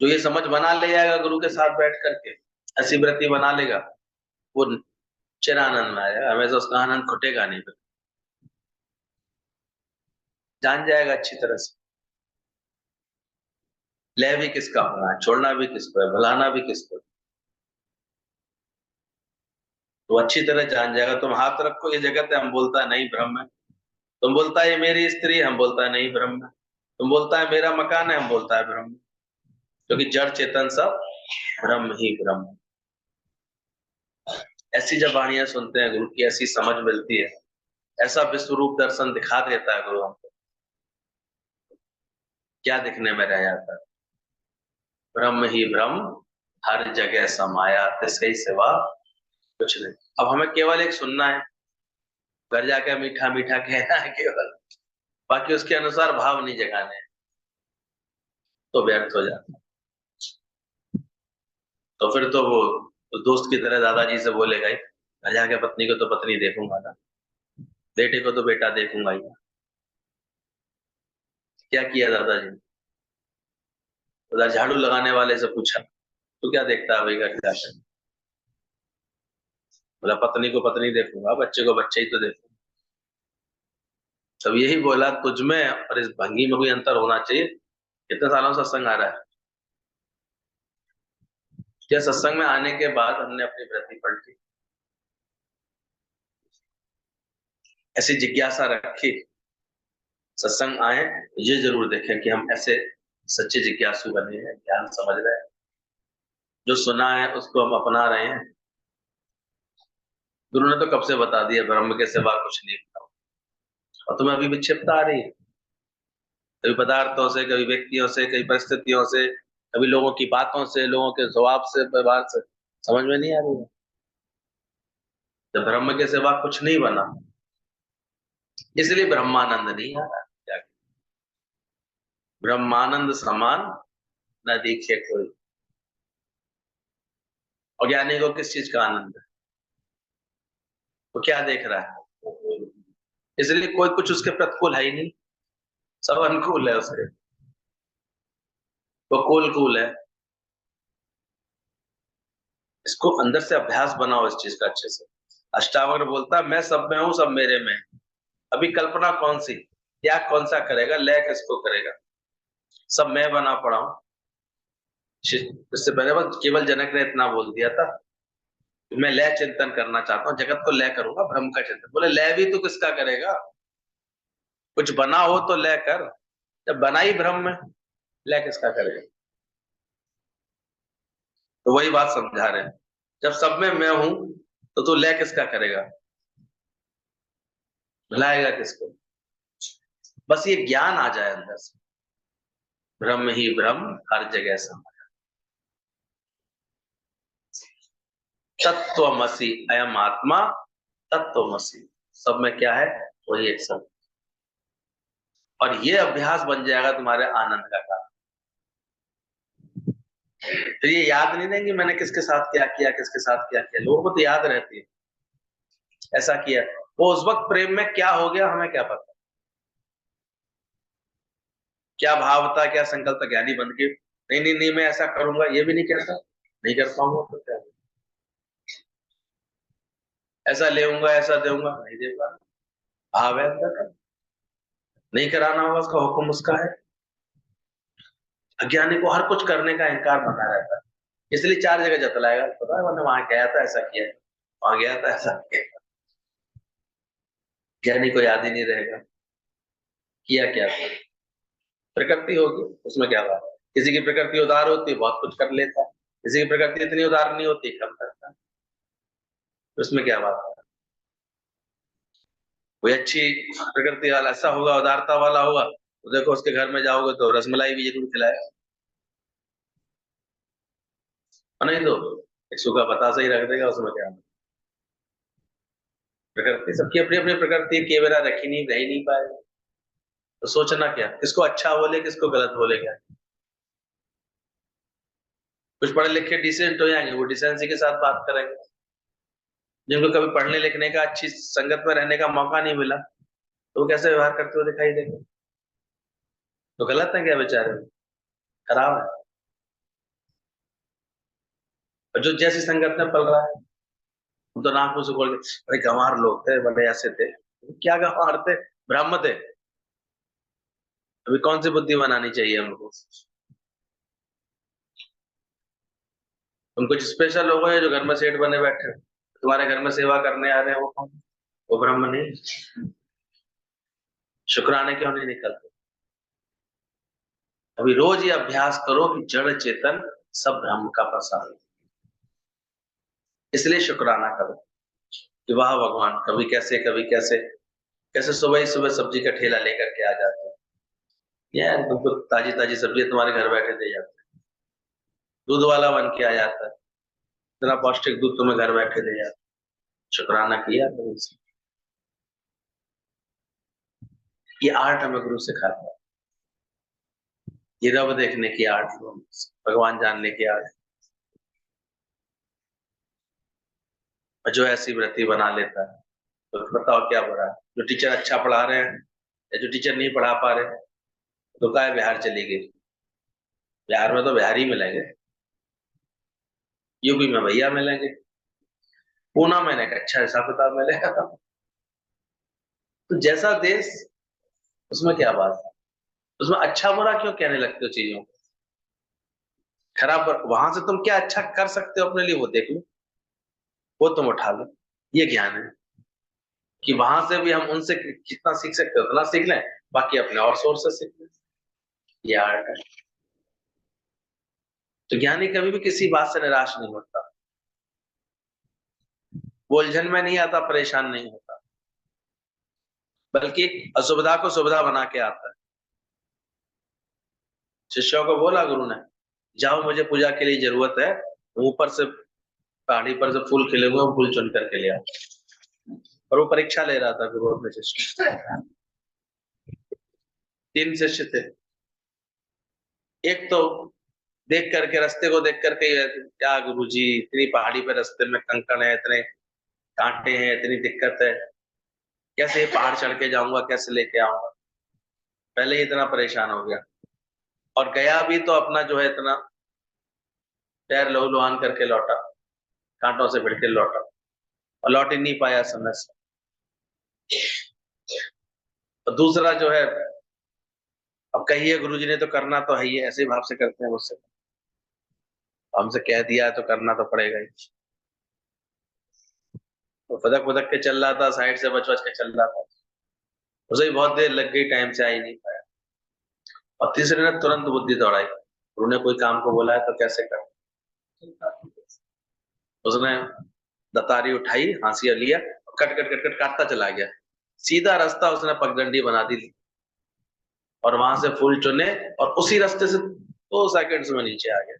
जो ये समझ बना ले जाएगा गुरु के साथ बैठ करके, ऐसी वृत्ति बना लेगा, वो चिरानंद में आएगा, हमेशा उसका आनंद घुटेगा नहीं, फिर जान जाएगा अच्छी तरह से लय भी किसका होना है, छोड़ना भी किसको है, भुलाना भी किसको है। तो अच्छी तरह जान जाएगा। तुम हाथ रखो, ये जगत है, हम बोलता है नहीं ब्रह्म है। तुम बोलता है ये मेरी स्त्री, हम बोलता है नहीं ब्रह्म है। तुम बोलता है मेरा मकान है, हम बोलता है ब्रह्म, क्योंकि जड़ चेतन सब ब्रह्म ही ब्रह्म है। ऐसी जब वाणियां सुनते हैं गुरु की, ऐसी समझ मिलती है, ऐसा विश्व रूप दर्शन दिखा देता है गुरु हमको, क्या दिखने में रह जाता है? ब्रह्म ही ब्रह्म, हर जगह समाया, तिसके सिवा कुछ नहीं। अब हमें केवल एक सुनना है, घर जाकर मीठा मीठा कहना है केवल, बाकी उसके अनुसार भाव नहीं जगाने हैं, तो व्यर्थ हो जाता है। तो फिर तो वो तो दोस्त की तरह दादाजी से बोलेगा ही, घर जाके पत्नी को तो पत्नी देखूंगा ना, बेटे को तो बेटा देखूंगा ही। क्या किया दादाजी ने? उधर झाड़ू लगाने वाले से पूछा, तू क्या देखता है भाई घर जाकर? बोला पत्नी को पत्नी देखूंगा, बच्चे को बच्चे ही तो देखूंगा। तब यही बोला, तुझ में और इस भंगी में कोई अंतर होना चाहिए। कितने सालों से सत्संग आ रहा है, क्या सत्संग में आने के बाद हमने अपनी वृत्ति पलटी, ऐसी जिज्ञासा रखी, सत्संग आए ये जरूर देखें कि हम ऐसे सच्चे जिज्ञासु बने हैं, ज्ञान समझ रहे हैं, जो सुना है उसको हम अपना रहे हैं। गुरु ने तो कब से बता दिया, ब्रह्म के सिवा कुछ नहीं होता, और तुम्हें अभी विक्षिप्तता आ रही है, कभी पदार्थों से, कभी व्यक्तियों से, कभी परिस्थितियों से, कभी लोगों की बातों से, लोगों के स्वभाव से, व्यवहार से, समझ में नहीं आ रही है। जब ब्रह्म के सिवा कुछ नहीं बना, इसलिए ब्रह्मानंद नहीं आ रहा। ब्रह्मानंद समान न दिखे कोई। अज्ञानी को किस चीज का आनंद है? वो क्या देख रहा है? इसलिए कोई कुछ उसके प्रतिकूल है ही नहीं, सब अनुकूल है उसके। वो कूल है। इसको अंदर से अभ्यास बनाओ इस चीज का अच्छे से। अष्टावक्र बोलता है मैं सब में हूं, सब मेरे में। अभी कल्पना कौन सी, त्याग कौन सा करेगा, लय किसको करेगा? सब मैं बना पड़ा हूं। इससे पहले बस केवल जनक ने इतना बोल दिया था, मैं लय चिंतन करना चाहता हूँ, जगत को लय करूंगा, ब्रह्म का चिंतन। बोले लय भी तो किसका करेगा? कुछ बना हो तो लय कर, जब बना ही ब्रह्म में, लय किसका करेगा? तो वही बात समझा रहे हैं, जब सब में मैं हूं तो तू लय किसका करेगा, भुलाएगा किसको? बस ये ज्ञान आ जाए अंदर से, ब्रह्म ही ब्रह्म हर जगह सम। तत्वमसि अयम आत्मा, तत्वमसि, सब में क्या है? वही एक सब। और ये अभ्यास बन जाएगा तुम्हारे आनंद का कारण। तो ये याद नहीं रहेंगे मैंने किसके साथ क्या किया, किसके साथ क्या किया। लोगों को तो याद रहती है ऐसा किया, वो उस वक्त प्रेम में क्या हो गया हमें क्या पता, क्या भाव था, क्या संकल्प था। ज्ञानी बन के नहीं नहीं नहीं मैं ऐसा करूंगा, ये भी नहीं कहता, नहीं कर पाऊंगा तो क्या, ऐसा लेऊंगा ऐसा दूंगा, नहीं दे पा। भाव है अंदर का, नहीं कराना होगा, उसका हुक्म उसका है। अज्ञानी को हर कुछ करने का अहंकार बना रहता है, इसलिए चार जगह जतलाएगा, पता है मैंने वहां गया था ऐसा किया, वहां गया था ऐसा किया। ज्ञानी को याद ही नहीं रहेगा किया क्या था। प्रकृति होगी उसमें क्या बात है, किसी की प्रकृति उदार होती है बहुत कुछ कर लेता है, किसी की प्रकृति इतनी उदार नहीं होती, कम करता है, तो उसमें क्या बात है। कोई अच्छी प्रकृति वाला ऐसा होगा, उदारता वाला होगा, तो देखो उसके घर में जाओगे तो रसमलाई भी जरूर खिलाएगा, और नहीं तो एक सूखा बतासा ही रख देगा, उसमें क्या। प्रकृति सबकी अपनी अपनी प्रकृति, केवला रखी नहीं, रह ही नहीं पाएगा। तो सोचना क्या, किसको अच्छा बोले किसको गलत बोले क्या। कुछ पढ़े लिखे डिसेंट हो जाएंगे, वो डिसेंसी के साथ बात करेंगे। जिनको कभी पढ़ने लिखने का, अच्छी संगत में रहने का मौका नहीं मिला, तो वो कैसे व्यवहार करते हुए दिखाई देंगे? तो गलत है क्या बेचारे, खराब है। और जो जैसी संगत में पल रहा है, हम तो नाक मुंह से बोल के बड़े गंवार लोग थे, बड़े ऐसे थे। क्या गंवार थे, ब्राह्मण थे। अभी कौन सी बुद्धि बनानी चाहिए हमको? तुम कुछ स्पेशल लोग हैं जो घर में सेठ बने बैठे हो, तुम्हारे घर में सेवा करने आ रहे हैं, वो कौन? वो ब्रह्म नहीं? शुक्राने क्यों नहीं निकलते? अभी रोज ये अभ्यास करो कि जड़ चेतन सब ब्रह्म का प्रसाद है। इसलिए शुक्राना करो कि वाह भगवान, कभी कैसे कभी कैसे, कैसे सुबह ही सुबह सब्जी का ठेला लेकर के आ जाते हैं, यार तुमको ताजी ताजी सब्जी तुम्हारे घर बैठे दे जाते हैं, दूध वाला बन के आ जाता है, इतना पौष्टिक दूध तुम्हें घर बैठे दे जाता है। शुक्राना किया तो ये आर्ट हमें गुरु सिखाता है, ये रब देखने की आर्ट, भगवान जानने की आर्ट। और जो ऐसी वृत्ति बना लेता है, तो बताओ क्या बुरा है? जो टीचर अच्छा पढ़ा रहे हैं या जो टीचर नहीं पढ़ा पा रहे, तो क्या है, बिहार चली गई। बिहार में तो बिहारी मिलेंगे, यूपी में भैया मिलेंगे, पूना में एक अच्छा हिसाब किताब मिलेगा। तो जैसा देश, उसमें क्या बात है, उसमें अच्छा बुरा क्यों कहने लगते हो चीजों को? खराब वहां से तुम क्या अच्छा कर सकते हो अपने लिए, वो देख लो, वो तुम उठा लो। ये ज्ञान है कि वहां से भी हम उनसे कितना सीख सकते हो उतना सीख लें, बाकी अपने और सोर्स से सीख लें। ये आर्ट है। तो ज्ञानी कभी भी किसी बात से निराश नहीं होता, वो उलझन में नहीं आता, परेशान नहीं होता, बल्कि असुविधा को सुविधा बना के आता है। शिष्यों को बोला गुरु ने, जाओ मुझे पूजा के लिए जरूरत है, ऊपर से पहाड़ी पर से फूल खिले हुए, फूल चुन करके ले आओ। और वो परीक्षा ले रहा था गुरु अपने शिष्य, 3 शिष्य थे। एक तो देख करके, रास्ते को देख करके, क्या गुरुजी इतनी पहाड़ी पे रास्ते में कंकड़ है, इतने कांटे हैं, इतनी दिक्कत है, कैसे ये पहाड़ चढ़ के जाऊंगा, कैसे लेके आऊंगा। पहले ही इतना परेशान हो गया, और गया भी तो अपना जो है इतना पैर लहूलुहान करके लौटा, कांटों से भिड़ के लौटा, और लौट ही नहीं पाया समय से। और दूसरा जो है, अब कहिए गुरुजी ने तो करना तो है ही है, ऐसे भाव से करते हैं मुझसे, हमसे कह दिया है तो करना तो पड़ेगा ही। तो फदक फदक के चल रहा था, साइड से बच बच के चल रहा था, उसे भी बहुत देर लग गई, टाइम से आ ही नहीं पाया। और तीसरे ने तुरंत बुद्धि दौड़ाई, उन्होंने कोई काम को बोला है तो कैसे कर। उसने दतारी उठाई, हांसिया लिया, कट कट कट कट काटता चला गया, सीधा रास्ता उसने पगडंडी बना दी, और वहां से फूल चुने, और उसी रास्ते से 2 सेकंड्स में नीचे आ गया।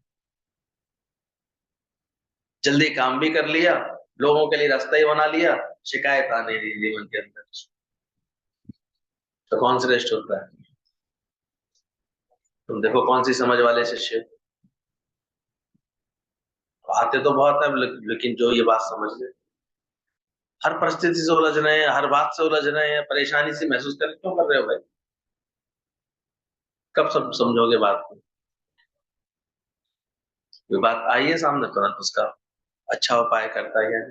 जल्दी काम भी कर लिया, लोगों के लिए रास्ता ही बना लिया, शिकायत आने दी जीवन के अंदर, तो कौन श्रेष्ठ होता है। तुम देखो कौन सी समझ वाले शिष्य, आते तो बहुत है, लेकिन जो ये बात समझ ले, हर परिस्थिति से उलझ रहे हैं, हर बात से उलझ रहे हैं, परेशानी से महसूस कर, क्यों कर रहे हो भाई, कब सब समझोगे बात को। कोई बात आई है सामने, तुरंत उसका अच्छा उपाय करता है,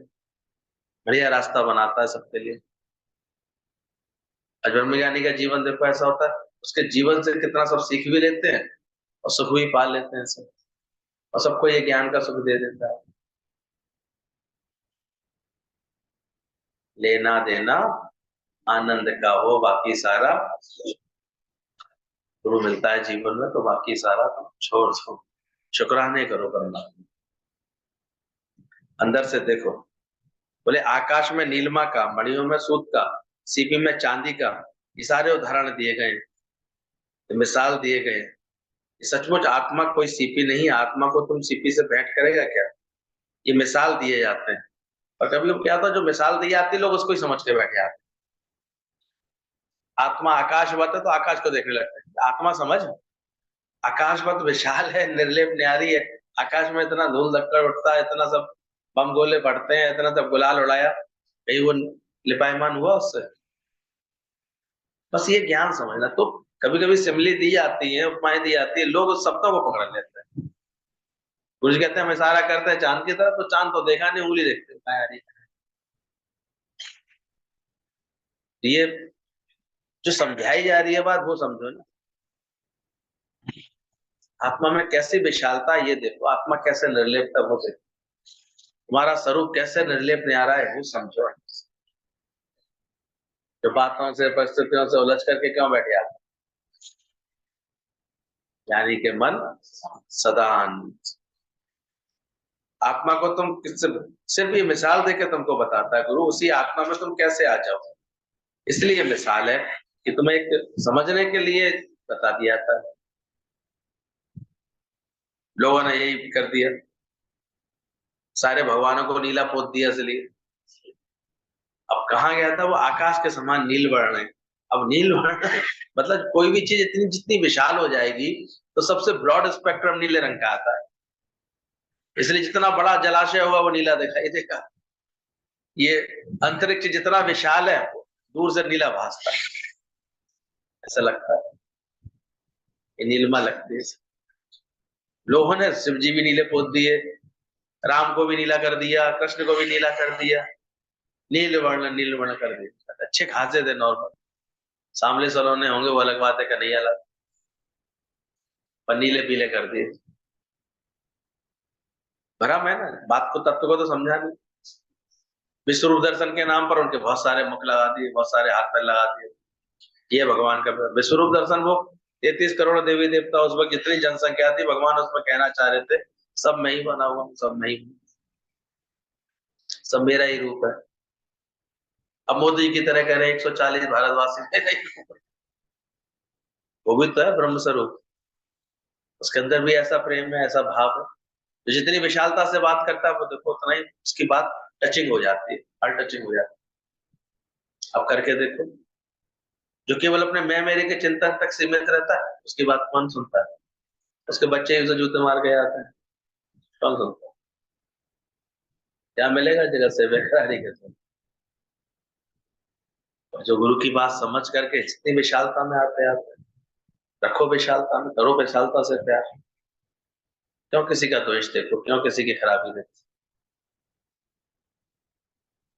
बढ़िया रास्ता बनाता है सबके लिए। आज ब्रह्मज्ञानी का जीवन देखो ऐसा होता है, उसके जीवन से कितना सब सीख भी लेते हैं, और सुख भी पा लेते हैं सब, और सबको ये ज्ञान का सुख दे देता है। लेना देना आनंद का हो, बाकी सारा गुरु मिलता है जीवन में, तो बाकी सारा तुम छोड़ दो, शुक्राने करो परमात्मा। अंदर से देखो, बोले आकाश में नीलिमा का, मणियों में सूत का, सीपी में चांदी का, ये सारे उदाहरण दिए गए, मिसाल दिए गए। सचमुच आत्मा कोई सीपी नहीं, आत्मा को तुम सीपी से भेंट करेगा क्या, ये मिसाल दिए जाते हैं। और कभी कभी क्या होता है, जो मिसाल दी जाती है लोग उसको ही समझ के बैठे आते हैं। आत्मा आकाशवत है तो आकाश को देखने लगते हैं, आत्मा समझ, आकाशवत विशाल है, निर्लेप न्यारी है, आकाश में इतना धूल धक्कड़ उठता है, इतना सब बम गोले पड़ते हैं, इतना सब गुलाल उड़ाया, कहीं वो लिपायमान हुआ उससे। बस ये ज्ञान समझना। तो कभी कभी सिमली दी जाती है, उपमाएं दी जाती है, लोग उस शब्दों को पकड़ लेते हैं। गुरु जी कहते हैं हम इशारा करते हैं चांद की तरफ, तो चांद तो देखा नहीं, उंगली देखते हैं यार ये जो समझाई जा रही है बात, वो समझो ना। आत्मा में कैसी विशालता, ये देखो, आत्मा कैसे निर्लेपता, वो देखो, तुम्हारा स्वरूप कैसे निर्लेप न्यारा है, वो समझो। जो बातों से, परिस्थितियों से उलझ करके क्यों बैठे आप, यानी कि मन सदा आनंद। आत्मा को तुम किससे, सिर्फ ये मिसाल देके तुमको बताता है गुरु, उसी आत्मा में तुम कैसे आ जाओ, इसलिए ये मिसाल है कि तुम्हें एक समझने के लिए बता दिया था। लोगों ने यही कर दिया, सारे भगवानों को नीला पोत दिया, इसलिए अब कहाँ गया था वो, आकाश के समान नील वर्ण है। अब नील वर्ण मतलब कोई भी चीज इतनी जितनी विशाल हो जाएगी, तो सबसे ब्रॉड स्पेक्ट्रम नीले रंग का आता है, इसलिए जितना बड़ा जलाशय हुआ वो नीला दिखाई देगा। ये अंतरिक्ष जितना विशाल है, दूर से नीला भासता है, ऐसा लगता है, ये नीलिमा लगती है। लोगों ने शिव जी भी नीले पोत दिए, राम को भी नीला कर दिया, कृष्ण को भी नीला कर दिया, नील वर्ण कर दिया। अच्छे खासे थे नॉर्मल, सांवले सलोने होंगे वो अलग बात है, कन्हैया लाल, पर नीले पीले कर दिए। भ्रम है ना, बात को, तत्व को तो समझा नहीं। विश्व रूप दर्शन के नाम पर उनके बहुत सारे मुख लगा दिए, बहुत सारे हाथ पैर लगा दिए। ये भगवान का विश्व रूप दर्शन, वो 33 करोड़ देवी देवता, उस वक्त जितनी जनसंख्या थी, भगवान उसमें कहना चाह रहे थे सब मैं ही बना हुआ हूँ, सब मैं ही हूँ, सब मेरा ही रूप है। अब मोदी की तरह कह रहे हैं 140 भारतवासी मेरा ही रूप है। वो भी तो है ब्रह्म स्वरूप, उसके अंदर भी ऐसा प्रेम है, ऐसा भाव है। तो जितनी विशालता से बात करता है वो देखो, उतना ही उसकी बात टचिंग हो जाती है, हर टचिंग हो जाती है। अब करके देखो, जो केवल अपने मैं मेरे के चिंतन तक सीमित रहता है, उसकी बात कौन सुनता है। उसके बच्चे उसे जूते मार के आते हैं, कौन सुनता है? क्या मिलेगा जगत से? बेकरारी के साथ। और जो गुरु की बात समझ करके जितनी विशालता में आते आते हैं, रखो विशालता में, करो विशालता से प्यार। क्यों किसी का द्वेष देखो, क्यों किसी की खराबी देखो?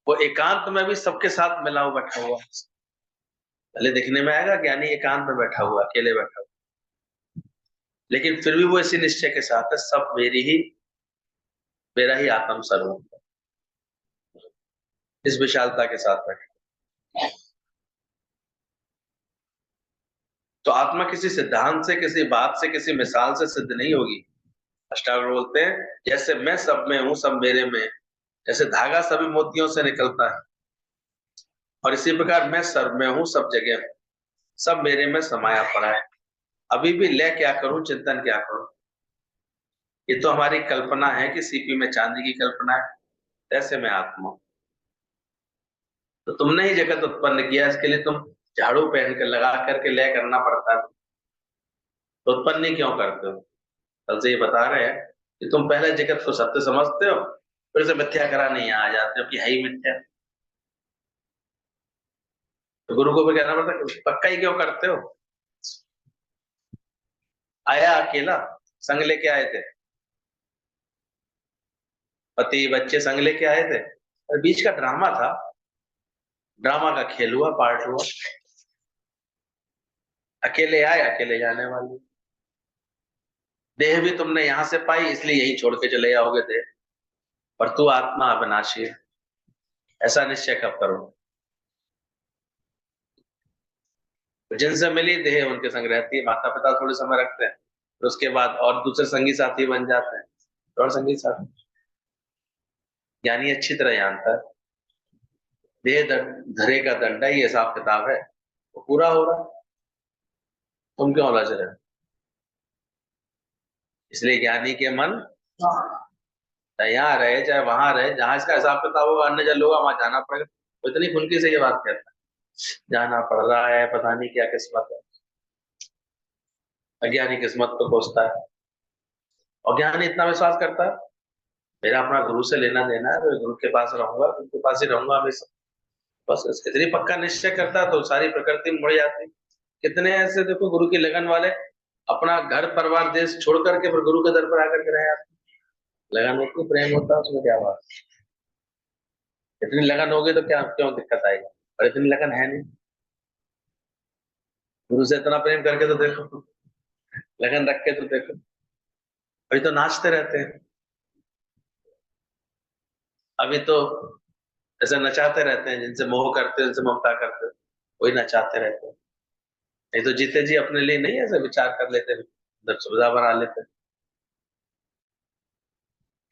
वो एकांत में भी सबके साथ मिला हुआ बैठा हुआ है। भले दिखने में आएगा ज्ञानी एकांत में बैठा हुआ, अकेले बैठा हुआ, लेकिन फिर भी वो इसी निश्चय के साथ है, सब मेरी ही, मेरा ही आत्म स्वरूप है। इस विशालता के साथ बैठा। तो आत्मा किसी सिद्धांत से, किसी बात से, किसी मिसाल से सिद्ध नहीं होगी। अष्टावक्र बोलते हैं, जैसे मैं सब में हूं, सब मेरे में, जैसे धागा सभी मोतियों से निकलता है, और इसी प्रकार मैं सर्व में हूं, सब जगह हूं, सब मेरे में समाया पड़ा है। अभी भी ले क्या करूं, चिंतन क्या करूं? ये तो हमारी कल्पना है कि सीपी में चांदी की कल्पना है, ऐसे में आत्मा। तो तुमने ही जगत उत्पन्न किया, इसके लिए तुम झाड़ू पहन कर लगा करके लय करना पड़ता है, तो उत्पन्न ही क्यों करते हो? कल से ये बता रहे हैं कि तुम पहले जगत को सत्य समझते हो, फिर से मिथ्या कराने यहाँ आ जाते हो कि है ही मिथ्या। तो गुरु को भी कहना पड़ता है, पक्का ही क्यों करते हो? आया अकेला, संग लेके आए थे, पति बच्चे संग लेके आए थे, और बीच का ड्रामा था, ड्रामा का खेल हुआ, पार्ट हुआ। अकेले आए, अकेले जाने वाले। देह भी तुमने यहां से पाई, इसलिए यही छोड़ के चले जाओगे देह, पर तू आत्मा अविनाशी है, ऐसा निश्चय कब करो? जिनसे मिली देह उनके संग रहती है, माता पिता थोड़े समय रखते हैं, फिर उसके बाद और दूसरे संगी साथी बन जाते हैं, और संगी साथी। ज्ञानी अच्छी तरह जानता है, देह धरे का दंडा ही हिसाब किताब है, वो पूरा हो रहा है, तुम क्यों उलझ रहे हो? इसलिए ज्ञानी के मन चाहे यहाँ रहे चाहे वहां रहे, जहां इसका हिसाब किताब होगा, अन्य जल होगा, वहां जाना पड़ेगा। वो इतनी खुनकी से ये बात कहता है, जाना पड़ रहा है, पता नहीं क्या किस्मत है। अज्ञानी किस्मत को कोसता है, और ज्ञानी इतना विश्वास करता है, मेरा अपना गुरु से लेना देना है, तो गुरु के पास रहूंगा, उनके पास ही रहूंगा हमेशा। बस इतनी पक्का निश्चय करता है, तो सारी प्रकृति मुड़ जाती। कितने ऐसे देखो गुरु की लगन वाले, अपना घर परिवार देश छोड़ करके फिर गुरु के दर पर आकर के रहे आते। लगन होती, प्रेम होता है, उसमें क्या बात? इतनी लगन होगी तो क्या, क्यों दिक्कत आएगी? और इतनी लगन है नहीं। गुरु से इतना प्रेम करके तो देखो, लगन रख के तो देखो, अभी तो नाचते रहते हैं। अभी तो ऐसे नचाते रहते हैं, जिनसे मोह करते हैं, जिनसे ममता करते हैं, वही नचाते रहते हैं। नहीं तो जीते जी अपने लिए नहीं ऐसे विचार कर लेते, अंदर सुविधा बना लेते,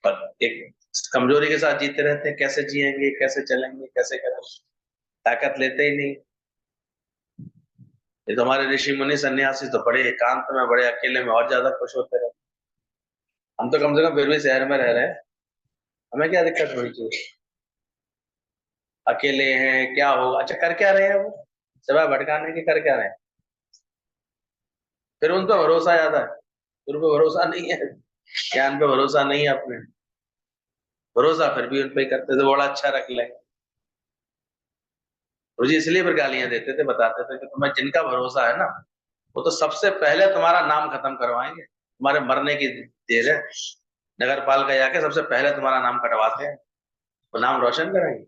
पर एक कमजोरी के साथ जीते रहते हैं, कैसे जिएंगे, कैसे चलेंगे, कैसे करेंगे, ताकत लेते ही नहीं। ये तो हमारे ऋषि मुनि सन्यासी तो बड़े एकांत में, बड़े अकेले में और ज्यादा खुश होते रहते। हम तो कम से कम फिर भी शहर में रह रहे हैं, हमें क्या दिक्कत हुई चाहिए? अकेले हैं, क्या होगा? अच्छा, कर क्या रहे हैं वो? सिवाय भटकाने के कर क्या रहे हैं? फिर उन पर भरोसा ज्यादा है, गुरु पे भरोसा नहीं है, ज्ञान पे भरोसा नहीं है अपने। भरोसा फिर भी उन पे ही करते थे, बड़ा अच्छा रख लेंगे। गुरु जी इसलिए फिर गालियां देते थे, बताते थे कि तुम्हें जिनका भरोसा है ना, वो तो सबसे पहले तुम्हारा नाम खत्म करवाएंगे, तुम्हारे मरने की देर है, नगर पालिका जाके सबसे पहले तुम्हारा नाम कटवाते हैं, वो नाम रोशन करेंगे।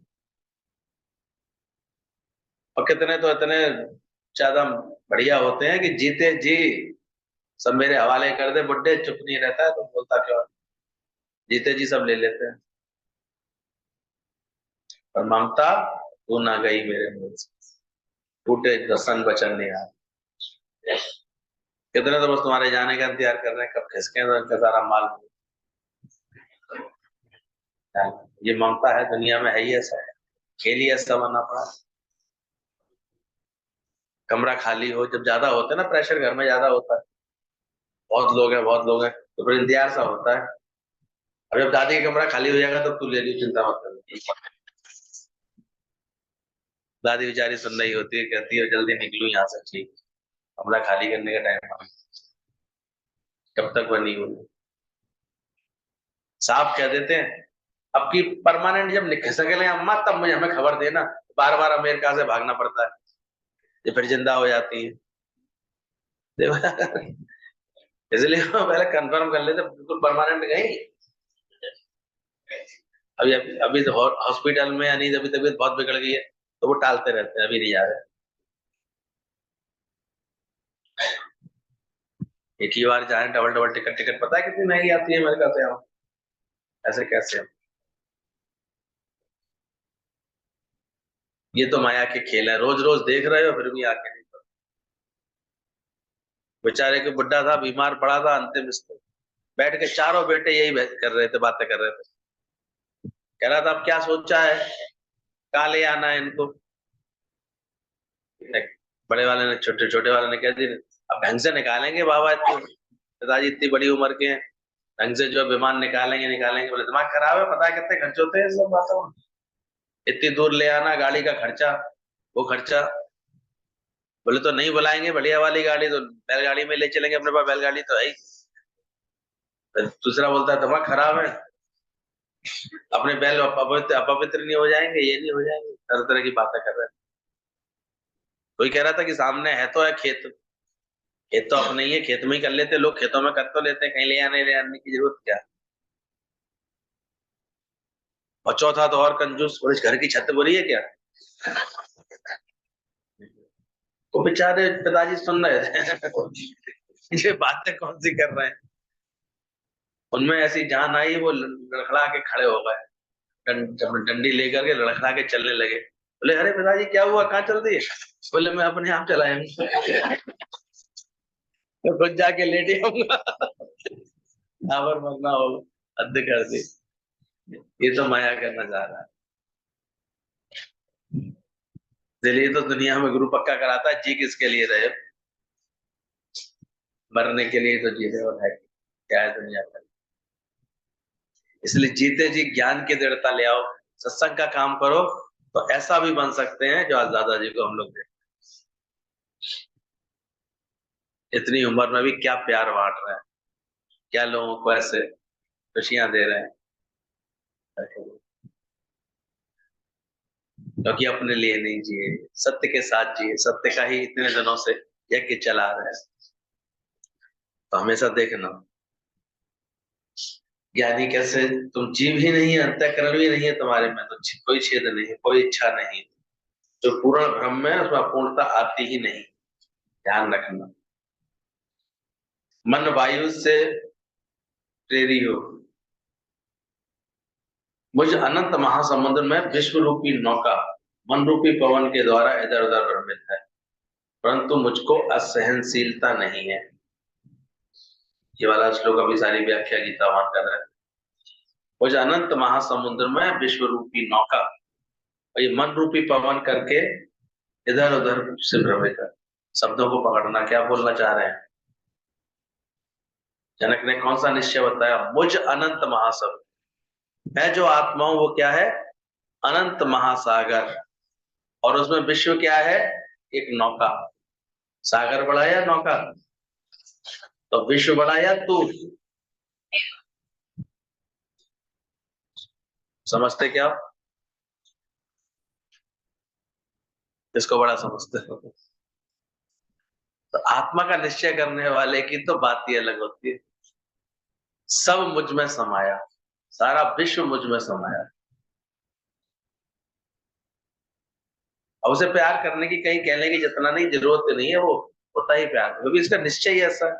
और कितने तो इतने ज्यादा बढ़िया होते हैं कि जीते जी सब मेरे हवाले कर दे, बुड्ढे चुप नहीं रहता है तो बोलता क्यों है? जीते जी सब ले लेते हैं, पर ममता तू ना गई मेरे मुंह से, टूटे दसन वचन नहीं आए। कितने तो बस तुम्हारे जाने का इंतजार कर रहे हैं, कब खिसके तो इनका सारा माल मिल जाए। ये ममता है, दुनिया में है ही ऐसा है, खेल ही ऐसा बना पड़ा। कमरा खाली हो, जब ज्यादा होता है ना, प्रेशर घर में ज्यादा होता है, बहुत लोग हैं, बहुत लोग हैं, तो फिर इंतजार सा होता है। अब जब दादी का कमरा खाली हो जाएगा तो तू ले ली, चिंता मत कर। दादी बेचारी सुन रही होती है, कहती है जल्दी निकलूं यहाँ से, ठीक, कमरा खाली करने का टाइम। कब तक बनी हुई। साफ कह देते हैं अब की परमानेंट जब खिसक ले अम्मा तब मुझे हमें खबर देना, बार बार अमेरिका से भागना पड़ता है, ये फिर जिंदा हो जाती है। इसलिए हम पहले कंफर्म कर लेते बिल्कुल परमानेंट गई। अभी अभी तो हॉस्पिटल में या नहीं, अभी तबीयत बहुत बिगड़ गई है तो वो टालते रहते हैं, अभी नहीं जा रहे। एक ही बार जाए, डबल डबल टिकट, टिकट पता है कितनी महंगी आती है अमेरिका से यहाँ? ऐसे कैसे? ये तो माया के खेल है, रोज रोज देख रहे हो फिर भी आके नहीं पता। बेचारे को बुढ़ा था, बीमार पड़ा था, अंतिम स्थिति बैठ के चारों बेटे यही कर रहे थे, बातें कर रहे थे। कह रहा था अब क्या सोचा है, कहाँ ले आना है इनको। बड़े वाले ने, छोटे छोटे वाले ने कह दी अब ढंग से निकालेंगे बाबा, इतनी पिताजी इतनी बड़ी उम्र के हैं, ढंग से जो विमान निकालेंगे निकालेंगे। बोले दिमाग खराब है, पता है कितने खर्च होते हैं सब बातों में, इतनी दूर ले आना, गाड़ी का खर्चा, वो खर्चा। बोले तो नहीं बुलाएंगे बढ़िया वाली गाड़ी, तो बैलगाड़ी में ले चलेंगे, अपने पास बैलगाड़ी तो है ही। दूसरा बोलता है दिमाग खराब है, अपने बैल अपवित्र अपवित्र नहीं हो जाएंगे, ये नहीं हो जाएंगे, तरह तरह की बातें कर रहे हैं। कोई कह रहा था कि सामने है तो है खेत, खेत तो अपने ही है, खेत में ही कर लेते लोग, खेतों में कर तो लेते हैं, कहीं ले आने की जरूरत क्या। और चौथा तो और कंजूस, बोले घर की छत बुरी है क्या। वो बेचारे पिताजी सुन रहे थे ये बातें कौन सी कर रहे हैं। उनमें ऐसी जान आई, वो लड़खड़ा के खड़े हो गए, डंडी लेकर के लड़खड़ा के चलने लगे। बोले अरे पिताजी क्या हुआ, कहाँ चल दिए। बोले मैं अपने आप चलाया तो खुद जाके लेटे आऊंगा आवर मरना हो, हद कर दी। ये तो माया का नजारा है। इसलिए तो दुनिया में गुरु पक्का कराता है, जी किसके लिए रहे, मरने के लिए तो जी रहे, और है क्या है दुनिया का। इसलिए जीते जी ज्ञान की दृढ़ता ले आओ, सत्संग का काम करो, तो ऐसा भी बन सकते हैं जो आज दादाजी को हम लोग देख, इतनी उम्र में भी क्या प्यार बांट रहे हैं, क्या लोगों को ऐसे खुशियां दे रहे हैं, क्योंकि अपने लिए नहीं जिए, सत्य के साथ जिए, सत्य का ही इतने दिनों से यज्ञ चला रहे हैं। तो हमेशा देखना, ज्ञानी कैसे, तुम जीव ही नहीं है, अंतःकरण भी नहीं है तुम्हारे में, तो कोई छेद नहीं, कोई इच्छा नहीं, जो पूर्ण ब्रह्म में उसमें पूर्णता आती ही नहीं। ध्यान रखना, मन वायु से प्रेरी हो, मुझ अनंत महासमुद्र में विश्व रूपी नौका मन रूपी पवन के द्वारा इधर उधर भ्रमित है, परंतु मुझको असहनशीलता नहीं है। ये वाला श्लोक अभी सारी व्याख्या गीता मान कर रहा है। मुझ अनंत महासमुद्र में विश्व रूपी नौका, और ये मन रूपी पवन करके इधर उधर से भ्रमित है। शब्दों को पकड़ना, क्या बोलना चाह रहे हैं। जनक ने कौन सा निश्चय बताया, मुझ अनंत महासमुद्र, मैं जो आत्मा हूं वो क्या है, अनंत महासागर, और उसमें विश्व क्या है, एक नौका। सागर बड़ा या नौका, तो विश्व बड़ा या तू, समझते क्या हो? इसको बड़ा समझते हो। तो आत्मा का निश्चय करने वाले की तो बात ही अलग होती है। सब मुझ में समाया, सारा विश्व मुझ में समाया। अब उसे प्यार करने की कहीं कहने की जितना नहीं, जरूरत नहीं है, वो होता ही प्यार, क्योंकि इसका निश्चय ही ऐसा है।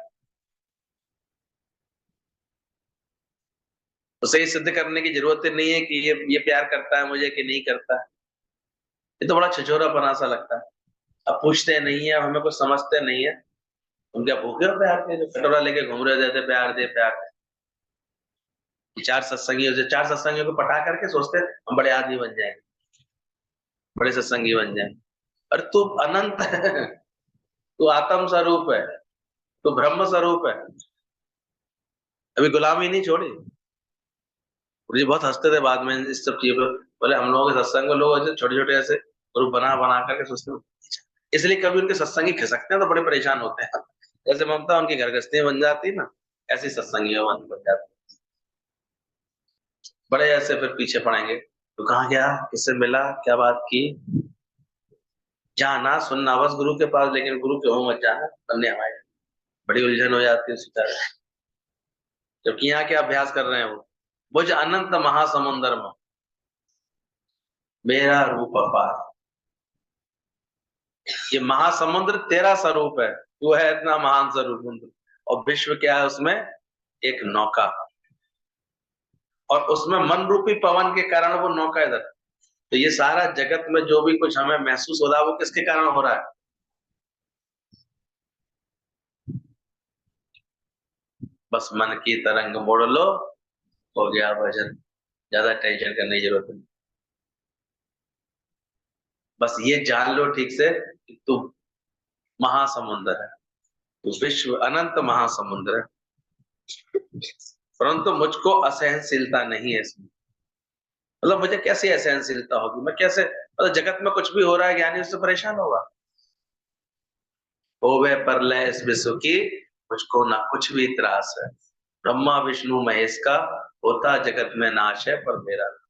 उसे ये सिद्ध करने की जरूरत नहीं है कि ये प्यार करता है मुझे कि नहीं करता है। ये तो बड़ा छिछोरापना सा लगता है। अब पूछते नहीं है, हमें कुछ समझते नहीं है, तुम क्या भूखे हो प्यार के, जो कटोरा लेके घूम रहे देते प्यार दे प्यार दे। चार सत्संगी, जो चार सत्संगियों को पटा करके सोचते हैं हम बड़े आदमी बन जाएंगे, बड़े सत्संगी बन जाएंगे। और तू अनंत है, तू आत्म स्वरूप है, तू ब्रह्म स्वरूप है, अभी गुलामी नहीं छोड़ी। मुझे बहुत हंसते थे बाद में इस सब चीजों पर, बोले हम लोगों के सत्संग में लोग ऐसे छोटे छोटे ऐसे ग्रुप बना बना करके सोचते हैं, इसलिए कभी उनके सत्संगी खिसकते हैं तो बड़े परेशान होते हैं। जैसे ममता उनकी घर गृहस्थी बन जाती है ना, ऐसी सत्संगियों मन बन जाते, बड़े ऐसे फिर पीछे पड़ेंगे, तो कहाँ गया, किससे मिला, क्या बात की, जाना सुनना बस गुरु के पास, लेकिन गुरु के हो मत जाना, बनने हमारे बड़ी उलझन हो जाती है उसी तरह। जबकि यहाँ क्या अभ्यास कर रहे हैं वो, मुझ अनंत महासमुंदर में मेरा रूप अपार। ये महासमुद्र तेरा स्वरूप है, तू है इतना महान स्वरूप, और विश्व क्या है उसमें, एक नौका, और उसमें मन रूपी पवन के कारण वो नौका इधर। तो ये सारा जगत में जो भी कुछ हमें महसूस हो रहा है वो किसके कारण हो रहा है, बस मन की तरंग मोड़ लो, हो गया भजन, ज्यादा टेंशन करने की जरूरत नहीं। बस ये जान लो ठीक से कि तू महासमुंदर है, तू विश्व अनंत महासमुंदर है, परंतु मुझको असहनशीलता नहीं है इसमें। मतलब मुझे कैसी असहनशीलता होगी, मैं कैसे, मतलब जगत में कुछ भी हो रहा है ज्ञानी उससे परेशान होगा, होवे परलय इस विश्व की, मुझको ना कुछ भी त्रास है, ब्रह्मा विष्णु महेश का होता जगत में नाश है, पर मेरा नहीं।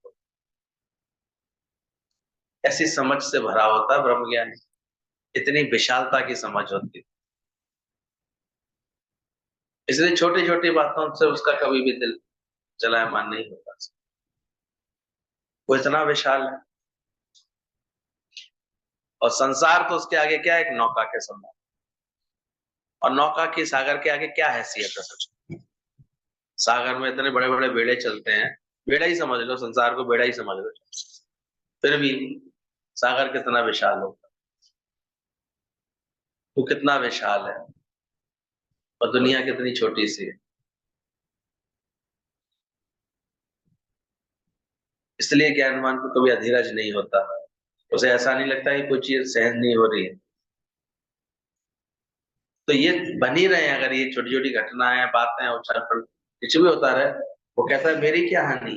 ऐसी समझ से भरा होता है ब्रह्म ज्ञान, इतनी विशालता की समझ होती है, इसलिए छोटी छोटी बातों से उसका कभी भी दिल चलायमान नहीं होता, वो इतना विशाल है। और संसार तो उसके आगे क्या है, एक नौका के समान, और नौका की सागर के आगे क्या हैसियत है सच में? सागर में इतने बड़े बड़े बेड़े चलते हैं, बेड़ा ही समझ लो, संसार को बेड़ा ही समझ लो, फिर भी सागर कितना विशाल होगा, वो कितना विशाल है, और दुनिया कितनी छोटी सी है। इसलिए ज्ञानवान को कभी अधीरज नहीं होता, उसे ऐसा नहीं लगता कि कोई चीज सहन नहीं हो रही है। तो ये बनी रहे, अगर ये छोटी छोटी घटनाएं बातें उछल पड़ कुछ भी होता रहे, वो कहता है मेरी क्या हानि,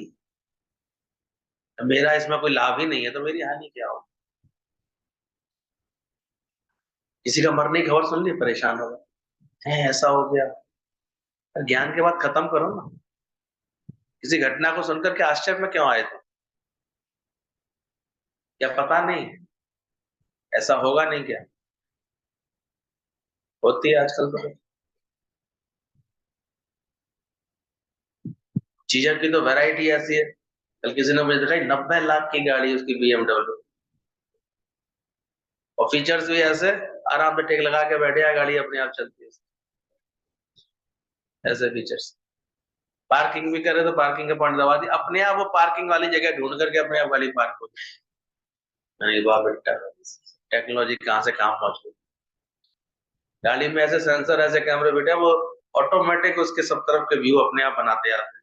मेरा इसमें कोई लाभ ही नहीं है, तो मेरी हानि क्या हो। किसी का मरने की खबर सुन ली, परेशान होगा, है ऐसा हो गया, ज्ञान के बाद खत्म करो ना। किसी घटना को सुनकर के आश्चर्य में क्यों आए थे, क्या पता नहीं ऐसा होगा नहीं क्या, होती है आजकल तो। चीजों की तो वैरायटी ऐसी है, कल किसी ने मुझे दिखाई 90 लाख की गाड़ी उसकी BMW, और फीचर्स भी ऐसे, आराम से टेक लगा के बैठे, गाड़ी अपने आप चलती है, ऐसे फीचर्स। पार्किंग भी करे तो पार्किंग का पॉइंट दबा दी, अपने आप वो पार्किंग वाली जगह ढूंढ करके अपने आप गाड़ी पार्क हो गई। मैंने कहा, वाह बेटा, टेक्नोलॉजी कहाँ से कहाँ पहुंच गई। गाड़ी में ऐसे सेंसर ऐसे कैमरे बेटे, वो ऑटोमेटिक उसके सब तरफ के व्यू अपने आप बनाते आते हैं।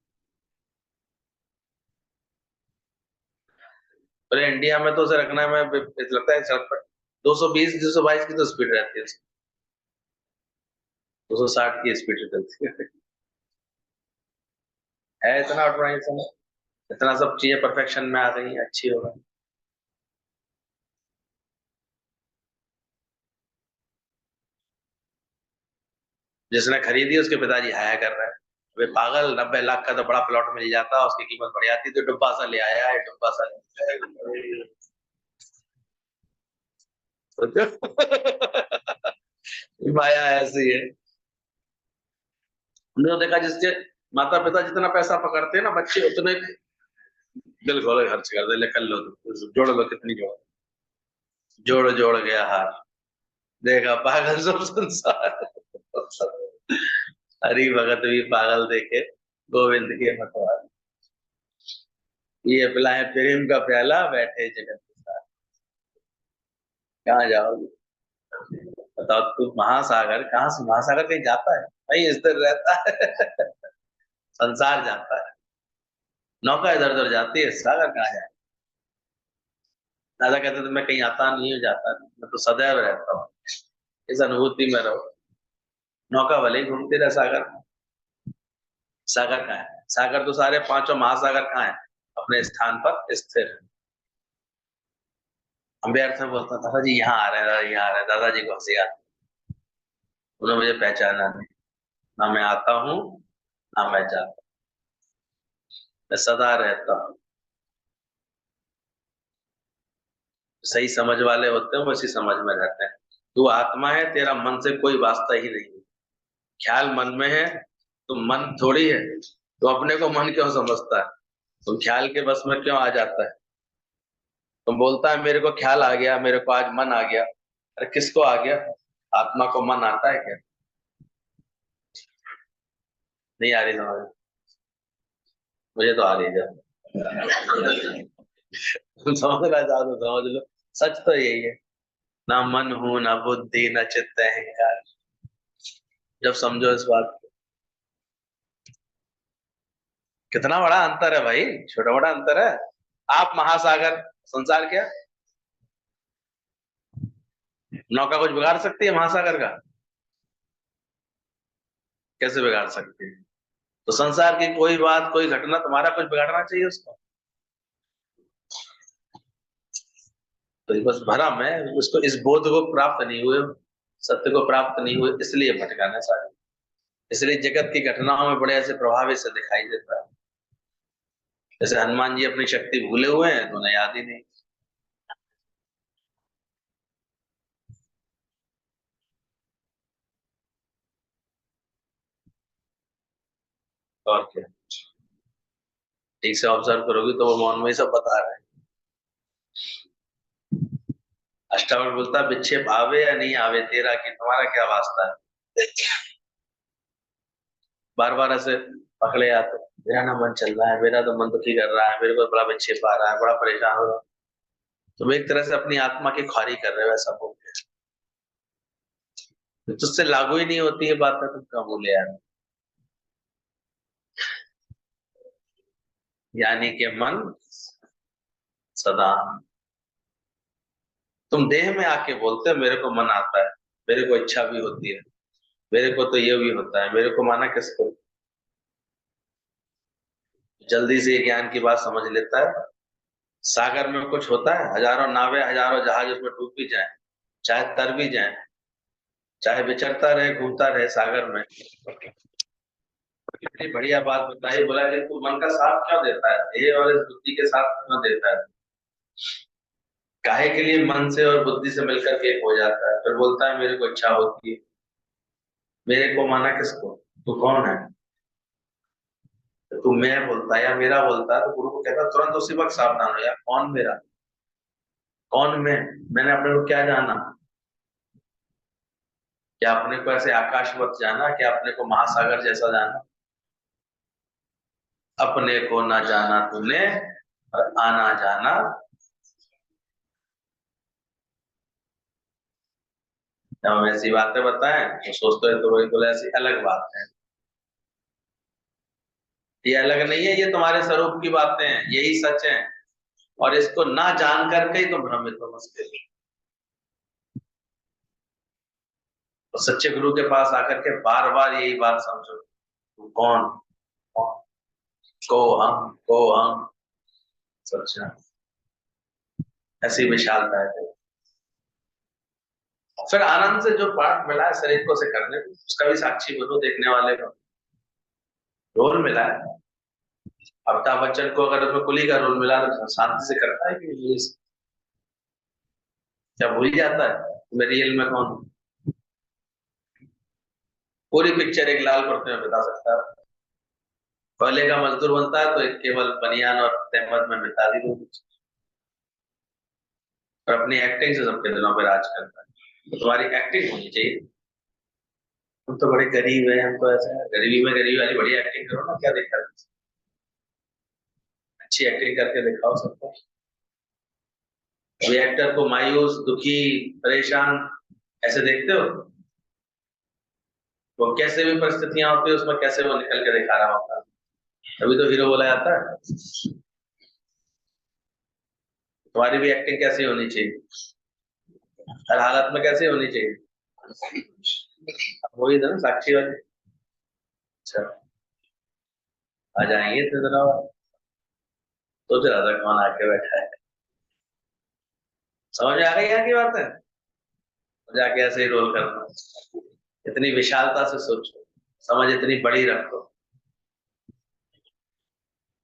अरे इंडिया में तो उसे रखना में लगता है सड़क पर 220 222 की तो स्पीड रहती है, 260 की स्पीड चलती है इतना ऑटोमाइजेशन, इतना सब चीजें परफेक्शन में आ गई, अच्छी हो गई। जिसने खरीदी उसके पिताजी हाया कर रहे हैं, वे पागल, 90 लाख का तो बड़ा प्लॉट मिल जाता, उसकी कीमत बढ़ जाती, तो डब्बा सा ले आया है, डब्बा सा ले आया। माया ऐसी है। हमने तो देखा जिसके माता पिता जितना पैसा पकड़ते हैं ना, बच्चे उतने दिल खोले खर्च कर दे, ले कर लो, जोड़ लो, कितनी जोड़, जोड़ जोड़ गया हार, देखा पागल सब संसार। हरि भगत भी पागल देखे, गोविंद के मतवार, ये पिलाए प्रेम का प्याला, बैठे जगत के साथ, कहाँ जाओगे, बताओ, तू महासागर कहाँ से, महासागर कहीं जाता है भाई, इस तरह रहता है। संसार जाता है, नौका इधर उधर जाती है, सागर कहाँ जाए। दादा कहते थे मैं कहीं आता नहीं हूँ, जाता नहीं, मैं तो सदैव रहता हूँ, इस अनुभूति में रहो, नौका भले ही घूमती रहे, सागर, सागर कहाँ है, सागर तो सारे पांचों महासागर कहाँ है, अपने स्थान पर स्थिर है। हम भी अर्थ में बोलता था जी यहाँ आ रहे हैं दादा, यहाँ आ रहे हैं, दादाजी को हंसी आती, उन्होंने मुझे पहचाना नहीं, ना मैं आता हूँ ना मैं जाता, मैं सदा रहता हूँ। सही समझ वाले होते हैं वो इसी समझ में रहते हैं। तू आत्मा है, तेरा मन से कोई वास्ता ही नहीं। ख्याल मन में है, तो मन थोड़ी है, तो अपने को मन क्यों समझता है? तुम ख्याल के बस में क्यों आ जाता है? तुम बोलता है मेरे को ख्याल आ गया, मेरे को आज मन आ गया। अरे किसको आ गया? आत्मा को मन आता है क्या? नहीं आ रही समझ? मुझे तो आ रही है। तुम समझना चाहो तो समझ लो। सच तो यही है। ना मन हूं, ना बुद्धि, ना चित्त अहंकार। जब समझो इस बात को, कितना बड़ा अंतर है भाई, छोटा बड़ा अंतर है। आप महासागर, संसार क्या? नौका कुछ बिगाड़ सकती है महासागर का? कैसे बिगाड़ सकती है? तो संसार की कोई बात, कोई घटना तुम्हारा कुछ बिगाड़ना चाहिए उसको? तो ये बस भ्रम है, उसको इस बोध को प्राप्त नहीं हुए, सत्य को प्राप्त नहीं हुए, इसलिए भटकाना सारे। इसलिए जगत की घटनाओं में बड़े ऐसे प्रभाव से दिखाई देता है। जैसे हनुमान जी अपनी शक्ति भूले हुए हैं तो उन्हें याद ही नहीं। और क्या? ठीक से ऑब्जर्व करोगी तो वो मौन में ही सब बता रहे हैं। अष्टावक्र बोलता है, विक्षेप आवे या नहीं आवे तेरा कि तुम्हारा क्या वास्ता है? बार बार ऐसे पकड़े आते, मेरा ना मन चल रहा है, मेरा तो मन दुखी कर रहा है, मेरे को बड़ा विक्षेप आ रहा है, बड़ा परेशान हो रहा हूं। तुम एक तरह से अपनी आत्मा की ख्वारी कर रहे हो ऐसा बोल के। तो तुझसे लागू ही नहीं होती है बात, तुम क्या बोले यार? यानी कि मन सदा, तुम देह में आके बोलते हो मेरे को मन आता है, मेरे को इच्छा भी होती है, मेरे को तो ये भी होता है, मेरे को माना किसको? जल्दी से ये ज्ञान की बात समझ लेता है। सागर में कुछ होता है, हजारों नावें, हजारों जहाज उसमें डूब भी जाए, चाहे तर भी जाए, चाहे विचरता रहे, घूमता रहे सागर में। कितनी बढ़िया बात बताई, बोला कि तू मन का साथ क्यों देता है, देह और इस बुद्धि के साथ क्यों देता है? काहे के लिए मन से और बुद्धि से मिलकर के एक हो जाता है, फिर बोलता है मेरे को इच्छा होती है। मेरे को माना किसको? तू कौन है? तो तू मैं बोलता है या मेरा बोलता है तो गुरु को कहता तुरंत उसी वक्त सावधान हो यार, कौन मेरा, कौन मैं? मैंने अपने को क्या जाना? क्या अपने को ऐसे आकाशवत जाना? क्या अपने को महासागर जैसा जाना? अपने को ना जाना तूने और आना जाना। जब हम ऐसी बातें बताएं तो सोचते हैं तो वही बोले ऐसी अलग बात है। ये अलग नहीं है, ये तुम्हारे स्वरूप की बातें हैं, यही सच है। और इसको ना जान करके ही तुम भ्रमित हो बसते। तो सच्चे गुरु के पास आकर के बार बार यही बात समझो, तू कौन? कौन? को हम सच्चा, ऐसी विशालता है। फिर आनंद से जो पाठ मिला है शरीर को से करने को, उसका भी साक्षी बनो देखने वाले को। रोल मिला है। अमिताभ बच्चन को अगर उसमें कुली का रोल मिला तो शांति से करता है कि ये क्या भूल जाता है मैं रियल में कौन हूँ? पूरी पिक्चर एक लाल पर्दे में बता सकता है। पहले का मजदूर बनता है तो एक केवल बनियान और तहमद में बिता दी दो, और अपनी एक्टिंग से सबके दिलों पर राज करता है। तो तुम्हारी एक्टिंग होनी चाहिए। हम तो बड़े गरीब है, हम तो ऐसे हैं, गरीबी में गरीबी वाली बढ़िया एक्टिंग करो ना, क्या दिक्कत है? अच्छी एक्टिंग करके दिखाओ सबको। अभी एक्टर को मायूस, दुखी, परेशान ऐसे देखते हो? वो कैसे भी परिस्थितियां होती है उसमें कैसे वो निकल के दिखा रहा होता है, अभी तो हीरो बोला जाता है। तुम्हारी भी एक्टिंग कैसी होनी चाहिए, हर हालत में कैसे होनी चाहिए? वही था ना साक्षी वाली। अच्छा, आ जाएंगे तो जरा, सोच रहा था कौन आके बैठा है। समझ में आ गई यहाँ की बात है? जाके ऐसे ही रोल करना, इतनी विशालता से सोचो, समझ इतनी बड़ी रखो।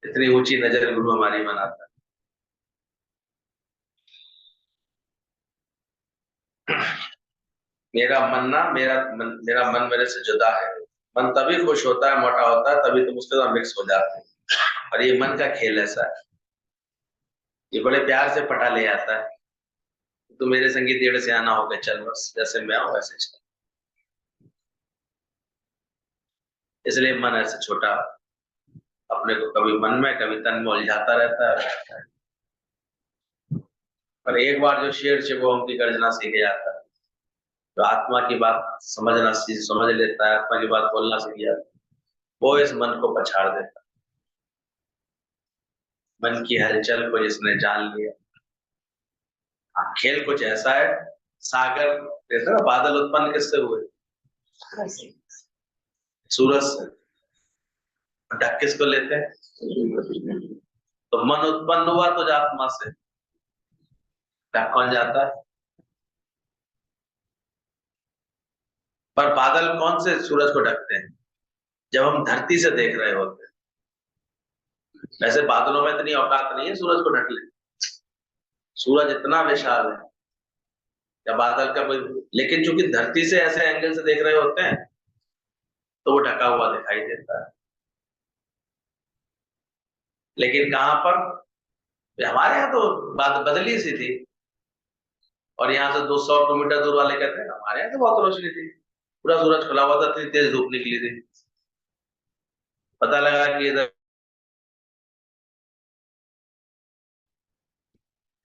इतनी ऊंची नजर गुरु हमारी बनाता है। मेरा मन मेरे से जुदा है। मन तभी खुश होता है, मोटा होता है, तभी तुम उसके साथ मिक्स हो जाते हैं। और ये मन का खेल ऐसा है, ये बड़े प्यार से पटा ले आता है। तू मेरे संगी डेढ़ से आना होगा, चल बस जैसे मैं हूं वैसे चल। इसलिए मन ऐसे छोटा अपने को कभी मन में कभी तन में उलझाता रहता है। पर एक बार जो शेर से वो की गर्जना सीख जाता है, जो आत्मा की बात समझ लेता है, आत्मा की बात बोलना सीख जाता है, वो इस मन को पछाड़ देता है। मन की हलचल को जिसने जान लिया। हाँ, खेल कुछ ऐसा है, सागर जैसे ना, बादल उत्पन्न किससे हुए? सूरज से। ढक किसको लेते हैं? तो मन उत्पन्न हुआ तो आत्मा से। ढक कौन जाता है? पर बादल कौन से सूरज को ढकते हैं? जब हम धरती से देख रहे होते हैं। वैसे बादलों में इतनी औकात नहीं है सूरज को ढक ले। सूरज इतना विशाल है या बादल का कोई, लेकिन चूंकि धरती से ऐसे एंगल से देख रहे होते हैं तो वो ढका हुआ दिखाई देता है। लेकिन कहां पर? हमारे यहाँ तो बात बदली सी थी, और यहाँ से 200 किलोमीटर दूर वाले कहते हैं हमारे यहाँ तो बहुत रोशनी थी, पूरा सूरज खुला हुआ था, इतनी तेज धूप निकली थी। पता लगा कि इधर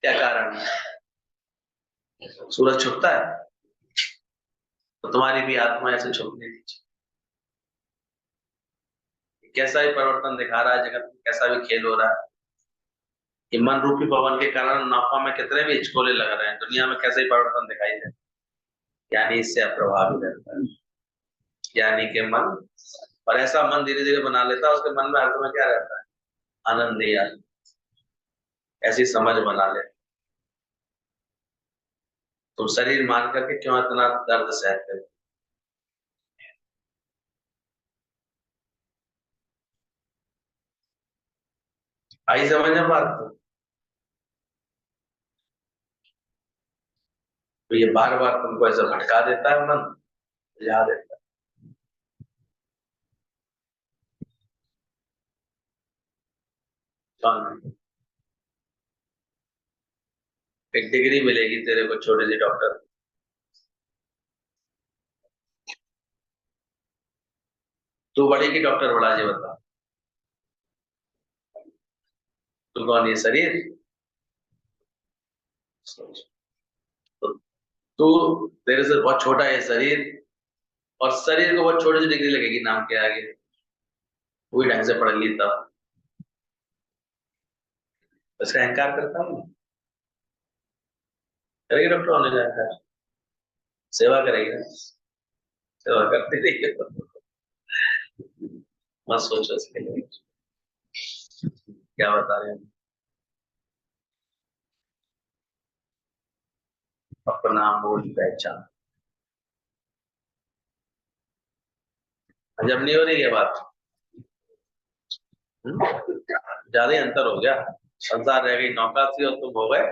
क्या कारण है? सूरज छुपता है तो तुम्हारी भी आत्मा ऐसे छुपनी चाहिए। कैसा भी परिवर्तन दिखा रहा है जगत में, कैसा भी खेल हो रहा है, कि मन रूपी पवन के कारण नाफा में कितने भी हिचकोले लग रहे हैं, दुनिया में कैसे ही परिवर्तन दिखाई दे, यानी इससे अप्रभावित रहता है। यानी कि मन, और ऐसा मन धीरे धीरे बना लेता है, उसके मन में हर समय क्या रहता है? आनंद ही आनंद। ऐसी समझ बना ले। तुम शरीर मान करके क्यों इतना दर्द सहते हो? आई समझ में बात को? तो ये बार बार तुमको ऐसा भटका देता है मन, याद देता है। कौन? एक डिग्री मिलेगी तेरे को छोटी सी डॉक्टर। तू बड़ी की डॉक्टर बड़ा, जी बता। तू कौन? ये शरीर। तो तू, तेरे से बहुत छोटा है शरीर, और शरीर को बहुत छोटी सी डिग्री लगेगी नाम के आगे। वही ढंग से पढ़ ली तब उसका अहंकार करता हूँ। करेगी डॉक्टर होने जाता है, सेवा करेगी, सेवा करती रहिए। मत सोचो इसके लिए क्या बता रहे हैं। अपना मूल पहचान। जब नहीं हो रही है बात, ज्यादा ही अंतर हो गया। संसार रह गई नौका सी और तुम हो गए